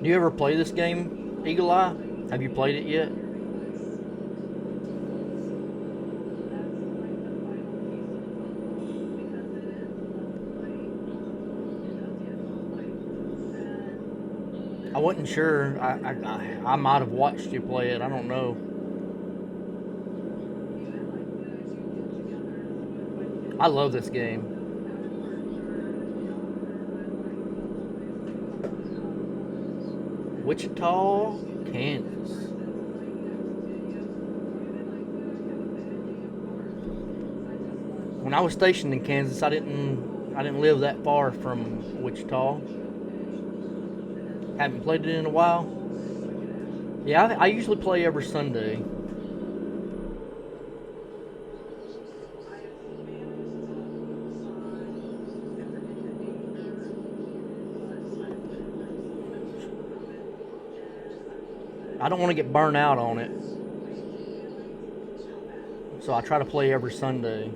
Do you ever play this game, Eagle Eye? Have you played it yet? I wasn't sure. I might have watched you play it. I don't know. I love this game. Wichita, Kansas. When I was stationed in Kansas, I didn't live that far from Wichita. Haven't played it in a while. Yeah, I usually play every Sunday. I don't want to get burnt out on it, so I try to play every Sunday.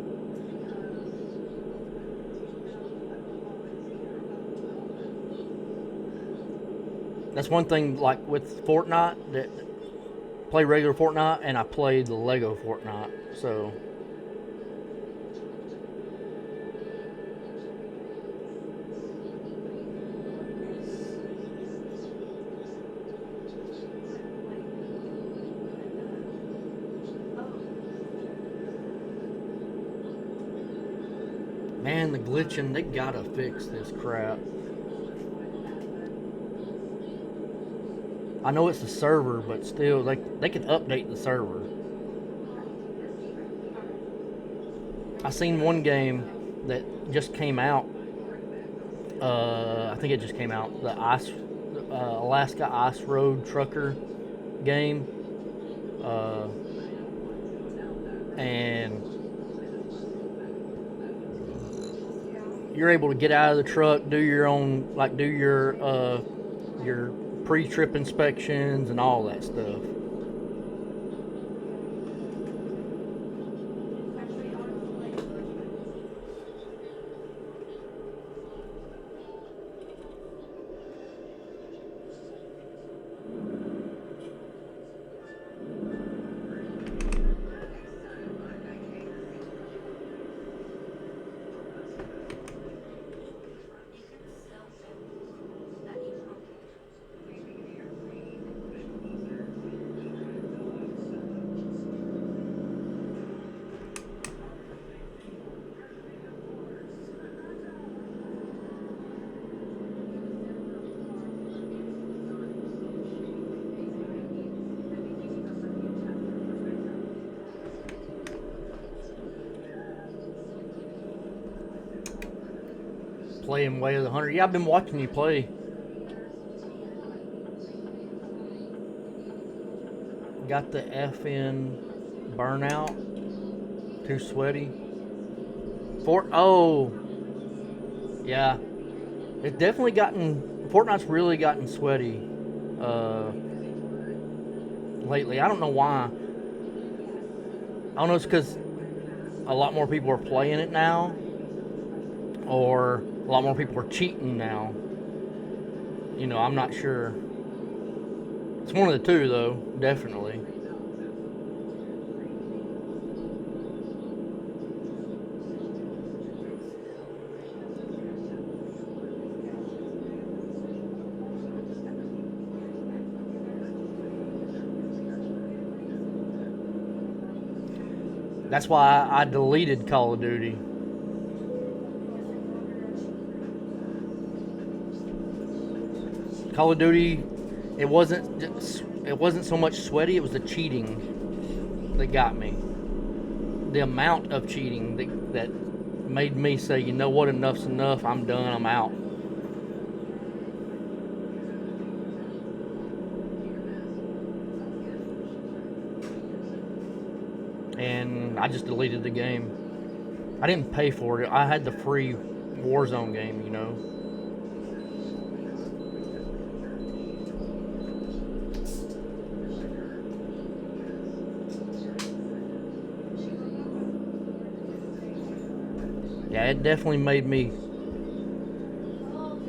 That's one thing, like with Fortnite, that play regular Fortnite, and I play the Lego Fortnite. So Man, the glitching, they gotta fix this crap. I know it's a server, but still, they can update the server. I seen one game that just came out. I think it just came out. The Alaska Ice Road Trucker game. And you're able to get out of the truck, do your own, like do your pre-trip inspections and all that stuff. Playing Way of the Hunter. Yeah, I've been watching you play. Got the FN burnout. Too sweaty. Oh. Yeah. It's definitely Fortnite's really gotten sweaty lately. I don't know why. I don't know if it's because a lot more people are playing it now, or a lot more people are cheating now. You know, I'm not sure. It's one of the two, though, definitely. That's why I deleted Call of Duty. Call of Duty, it wasn't so much sweaty, it was the cheating that got me. The amount of cheating that made me say, you know what, enough's enough, I'm done, I'm out. And I just deleted the game. I didn't pay for it. I had the free Warzone game, you know. Yeah, it definitely made me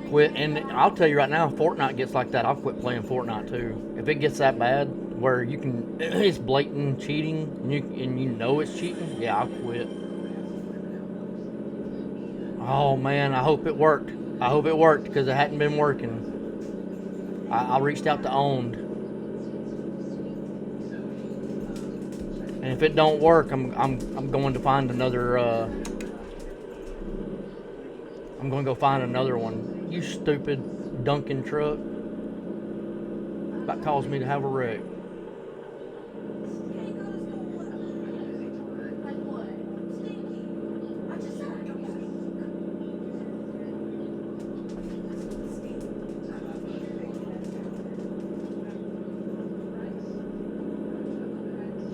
quit. And I'll tell you right now, if Fortnite gets like that, I'll quit playing Fortnite too. If it gets that bad, where you can, it's blatant cheating, and you know it's cheating, yeah, I'll quit. Oh man, I hope it worked. I hope it worked, because it hadn't been working. I reached out to Owned, and if it don't work, I'm going to find another. I'm going to go find another one. You stupid Duncan truck! That caused me to have a wreck.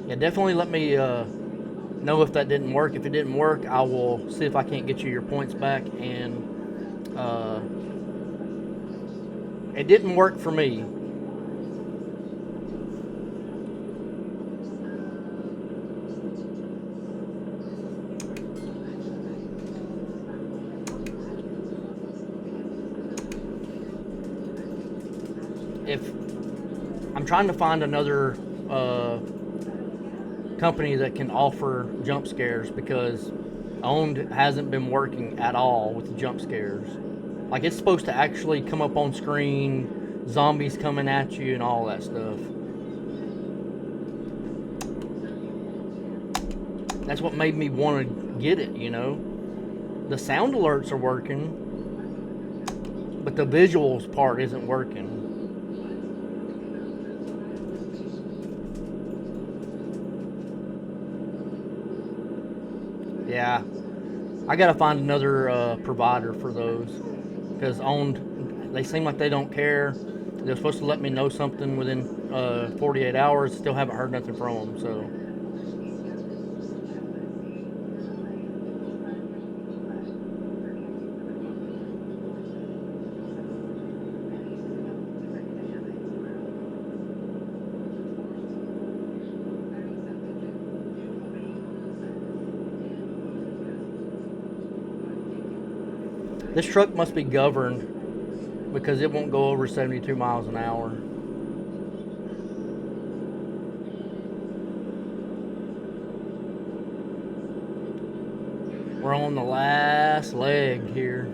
Yeah, definitely let me know if that didn't work. If it didn't work, I will see if I can't get you your points back. And it didn't work for me. If I'm trying to find another company that can offer jump scares, because Owned hasn't been working at all with the jump scares. Like, it's supposed to actually come up on screen, zombies coming at you and all that stuff. That's what made me want to get it, you know. the sound alerts are working, but the visuals part isn't working. Yeah, I gotta find another provider for those, because they seem like they don't care. They're supposed to let me know something within 48 hours. Still haven't heard nothing from them. So this truck must be governed because it won't go over 72 miles an hour. We're on the last leg here.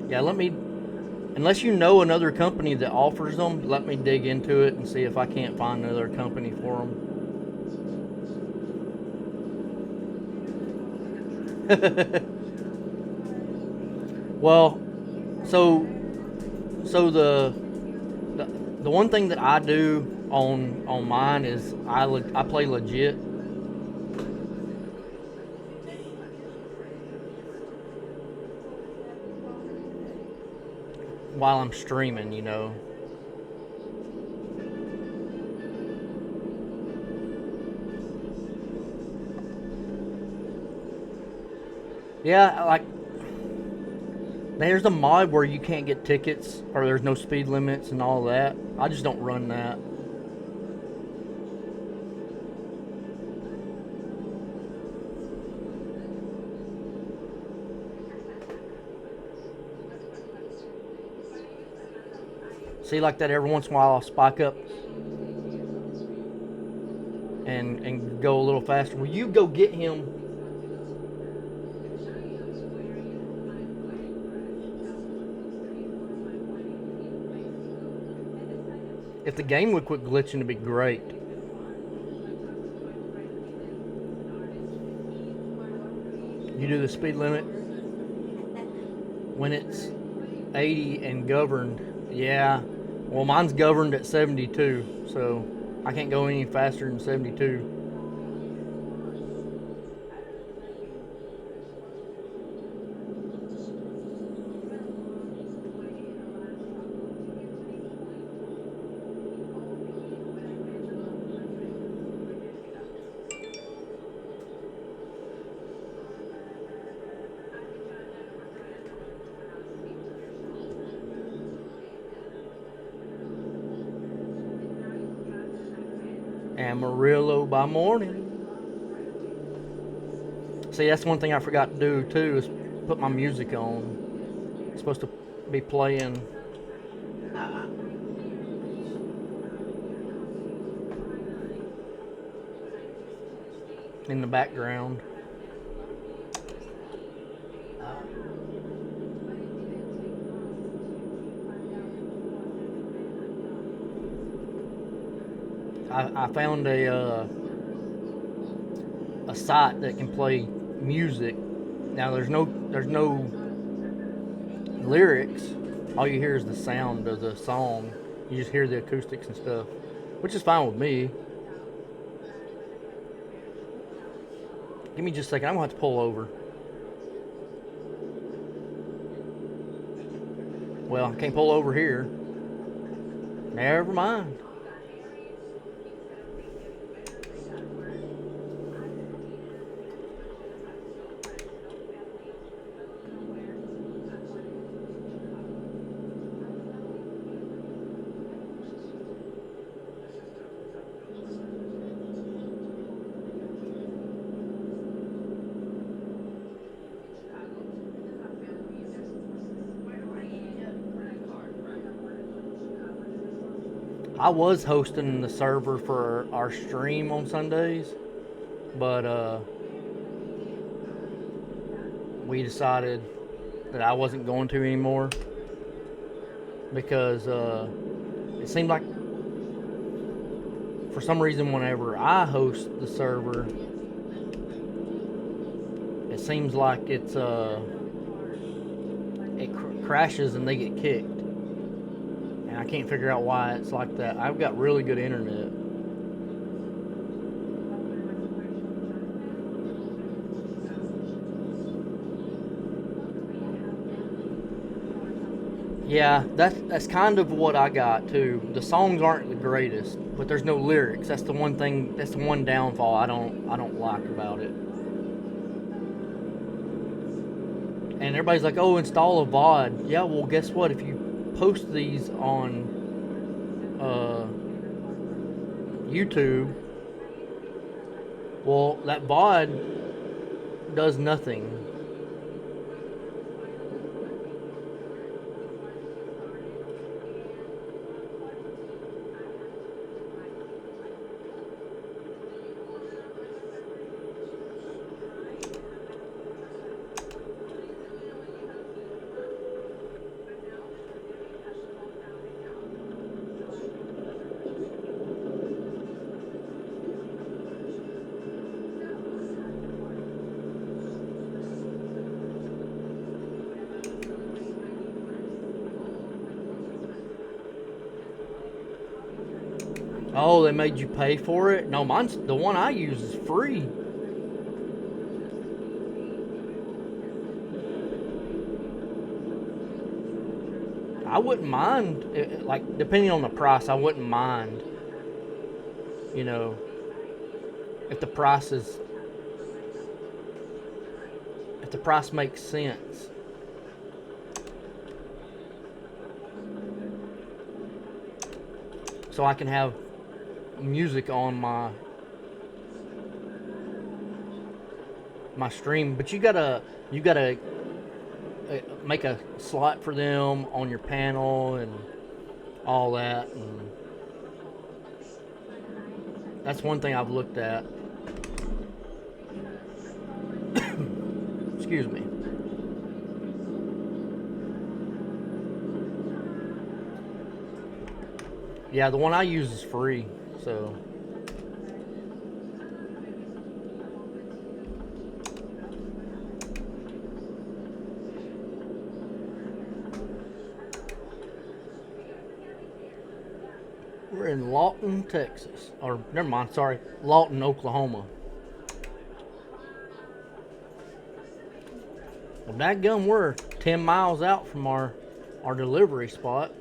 Yeah, unless you know another company that offers them, let me dig into it and see if I can't find another company for them. Well, so the one thing that I do on mine is I play legit. While I'm streaming, you know. Yeah, like there's a mod where you can't get tickets or there's no speed limits and all that. I just don't run that. See, like that every once in a while I'll spike up and go a little faster. Will you go get him? If the game would quit glitching, it'd be great. You do the speed limit when it's 80 and governed. Yeah. Well, mine's governed at 72, so I can't go any faster than 72. Amarillo by morning. See, that's one thing I forgot to do too, is put my music on. It's supposed to be playing. In the background. I found a site that can play music. Now there's no lyrics. All you hear is the sound of the song. You just hear the acoustics and stuff, which is fine with me. Give me just a second. I'm gonna have to pull over. Well, I can't pull over here. Never mind. I was hosting the server for our stream on Sundays, but we decided that I wasn't going to anymore because it seemed like for some reason whenever I host the server, it seems like it crashes and they get kicked, and I can't figure out why it's like that. I've got really good internet. Yeah, that's kind of what I got too. The songs aren't the greatest, but there's no lyrics. That's the one thing. That's the one downfall I don't like about it. And everybody's like, "Oh, install a VOD." Yeah, well, guess what? If you post these on YouTube, well, that VOD does nothing. Oh, they made you pay for it? No, mine's the one I use is free. I wouldn't mind, like, depending on the price, I wouldn't mind, you know, if the price makes sense. So I can have music on my stream, but you gotta make a slot for them on your panel and all that, and that's one thing I've looked at. Excuse me. Yeah, the one I use is free, so. We're in Lawton, Texas. Or, never mind, sorry, Lawton, Oklahoma. Well, dadgum, we're 10 miles out from our delivery spot.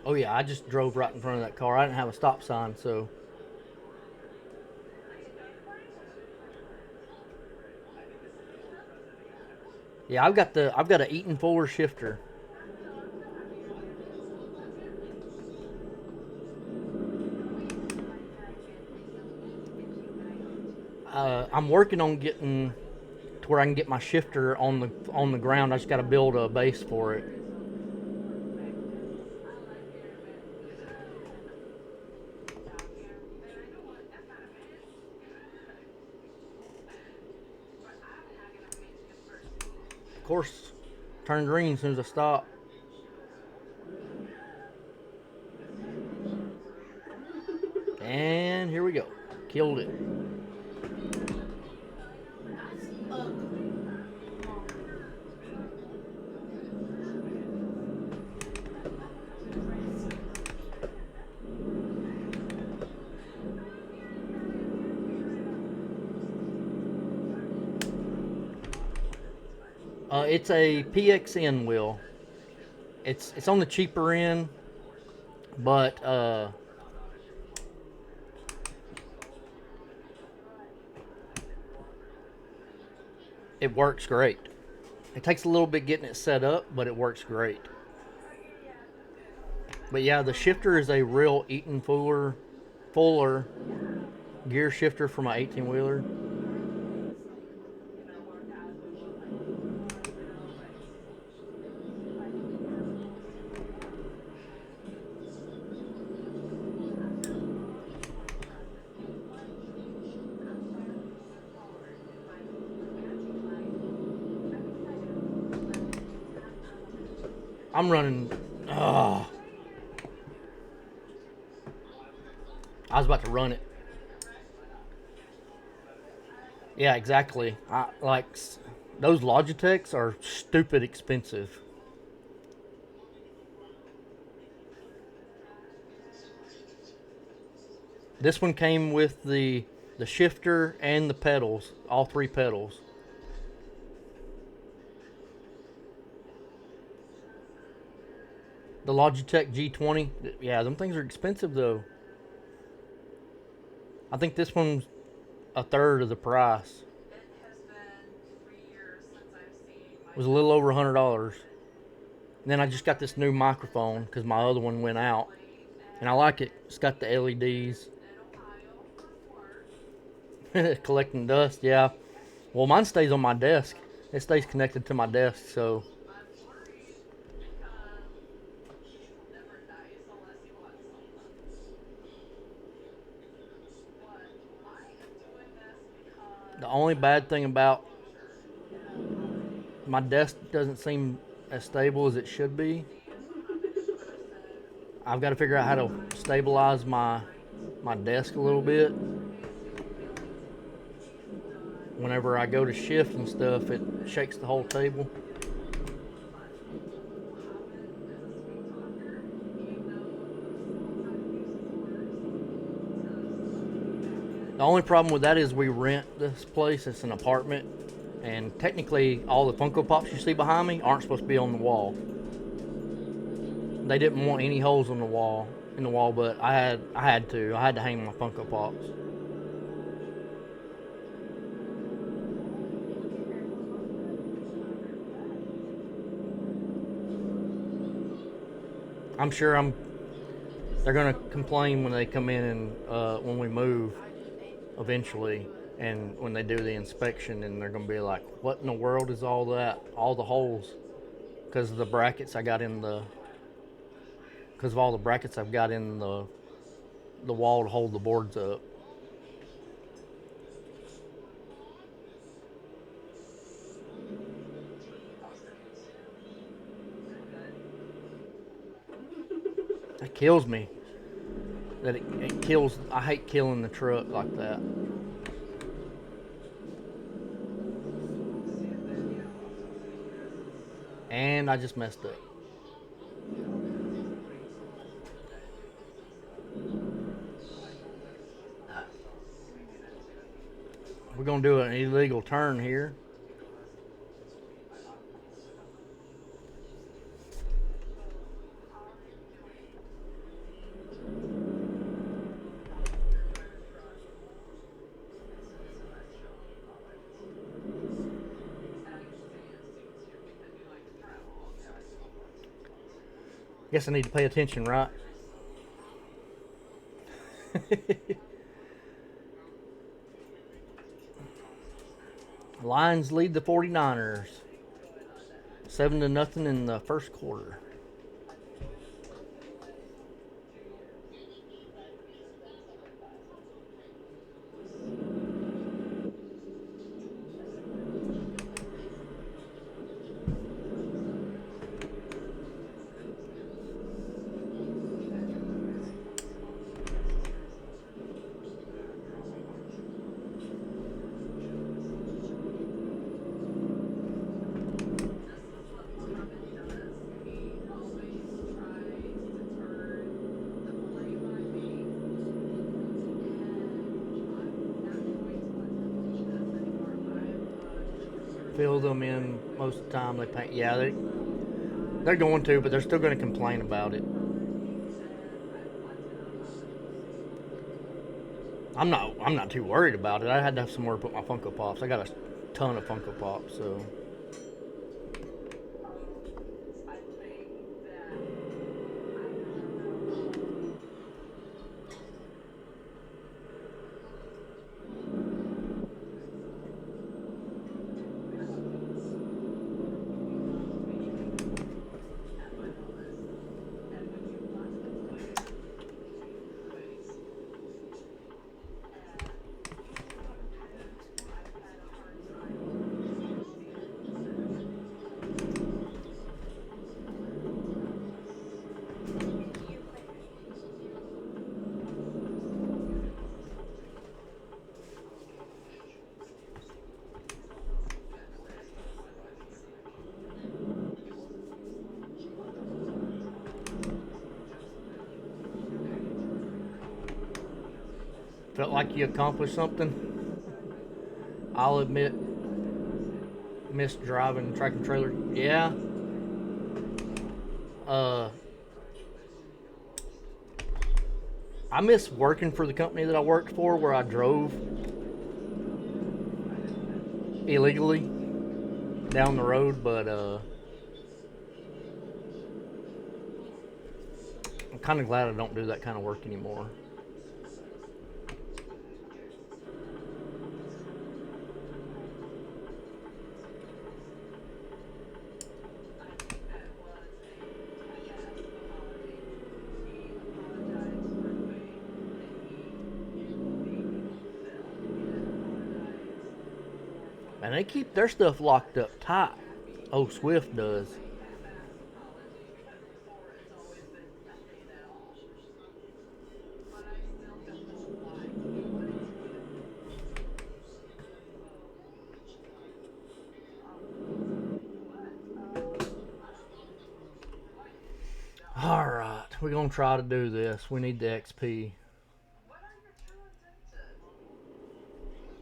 Oh yeah, I just drove right in front of that car. I didn't have a stop sign, so. Yeah, I've got an Eaton Fuller shifter. I'm working on getting to where I can get my shifter on the ground. I just got to build a base for it. Of course, turn green as soon as I stop. And here we go. Killed it. It's a PXN wheel. It's on the cheaper end, but it works great. It takes a little bit getting it set up, but it works great. But yeah, the shifter is a real Eaton Fuller gear shifter for my 18 wheeler. I'm running. I was about to run it. Yeah, exactly. Those Logitechs are stupid expensive. This one came with the shifter and the pedals, all three pedals. The Logitech G20, yeah, them things are expensive though. I think this one's a third of the price. It was a little over $100. And then I just got this new microphone because my other one went out, and I like it. It's got the LEDs. Collecting dust, yeah. Well, mine stays on my desk. It stays connected to my desk, so. The only bad thing about my desk doesn't seem as stable as it should be. I've got to figure out how to stabilize my desk a little bit. Whenever I go to shift and stuff, it shakes the whole table. The only problem with that is we rent this place. It's an apartment, and technically all the Funko Pops you see behind me aren't supposed to be on the wall. They didn't want any holes in the wall, but I had to hang my Funko Pops. I'm sure they're gonna complain when they come in and when we move eventually, and when they do the inspection, and they're gonna be like, "What in the world is all that? All the holes?" Because of the brackets I got in the. Because of all the brackets I've got in the wall to hold the boards up. That kills me. That it kills. I hate killing the truck like that. And I just messed up. We're gonna do an illegal turn here. Guess I need to pay attention, right? Lions lead the 49ers 7-0 in the first quarter. Fill them in most of the time. They paint. Yeah, they're going to, but they're still going to complain about it. I'm not too worried about it. I had to have somewhere to put my Funko Pops. I got a ton of Funko Pops, so. Felt like you accomplished something? I'll admit, missed driving tractor trailer. Yeah. I miss working for the company that I worked for, where I drove illegally down the road, but I'm kind of glad I don't do that kind of work anymore. And they keep their stuff locked up tight. Oh, Swift does. All right, we're gonna try to do this. We need the XP.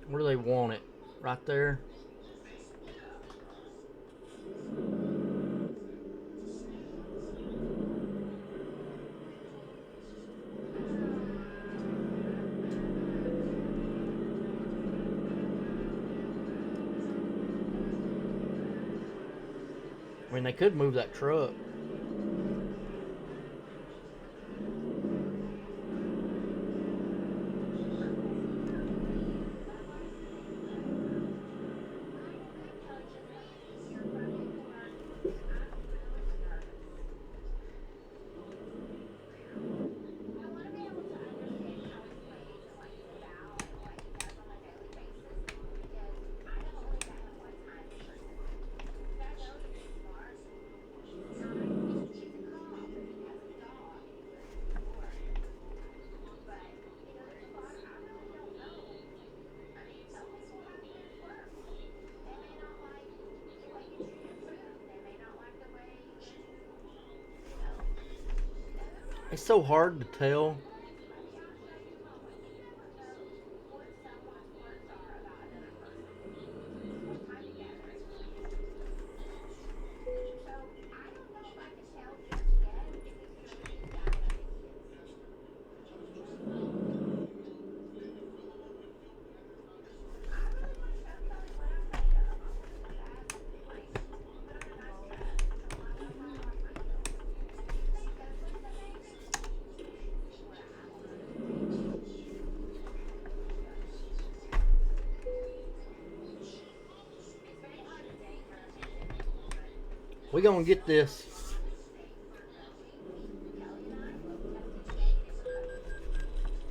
Where do they want it? Right there. I mean, they could move that truck. It's so hard to tell. We're gonna get this.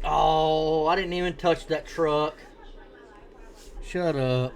Oh, I didn't even touch that truck. Shut up.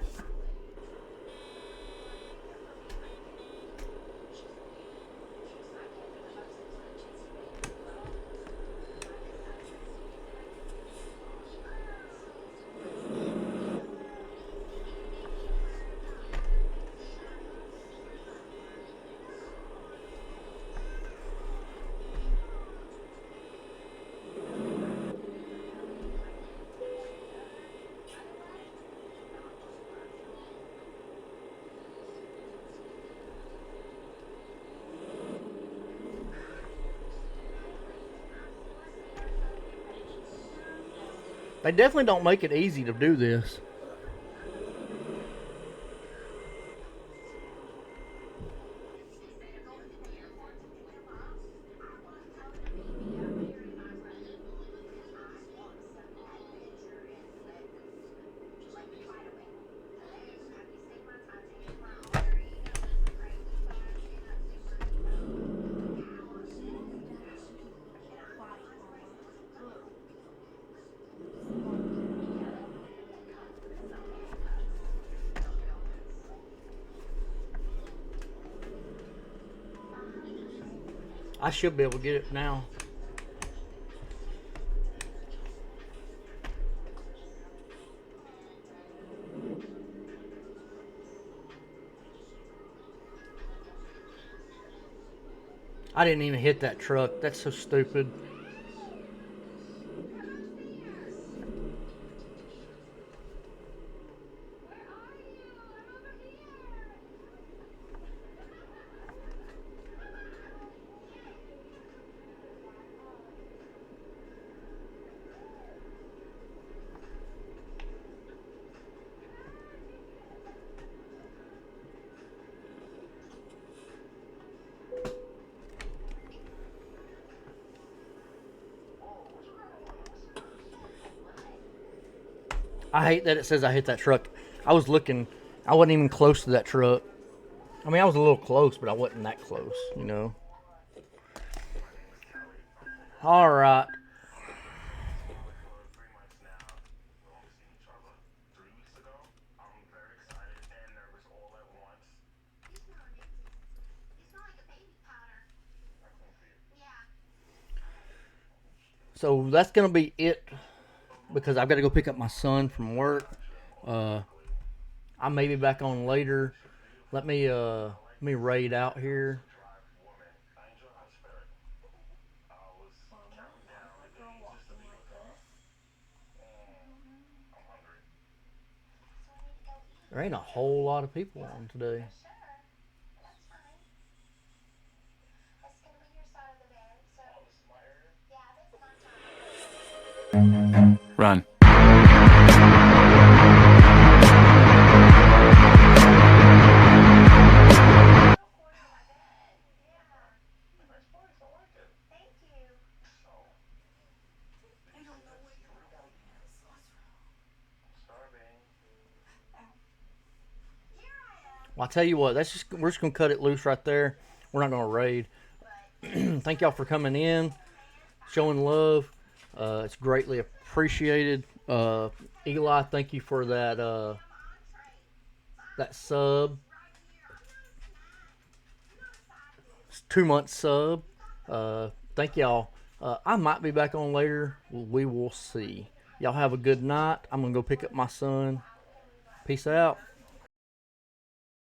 They definitely don't make it easy to do this. I should be able to get it now. I didn't even hit that truck. That's so stupid. I hate that it says I hit that truck. I was looking. I wasn't even close to that truck. I mean, I was a little close, but I wasn't that close, you know. All right. So that's gonna be it because I've got to go pick up my son from work. I may be back on later. Let me raid out here. There ain't a whole lot of people on today. Run. Well, I'll tell you what. We're just gonna cut it loose right there. We're not gonna raid. Thank y'all for coming in, showing love. It's greatly appreciated. Eli, thank you for that that sub. It's 2 month sub. Thank y'all. I might be back on later. We will see. Y'all have a good night. I'm gonna go pick up my son. Peace out.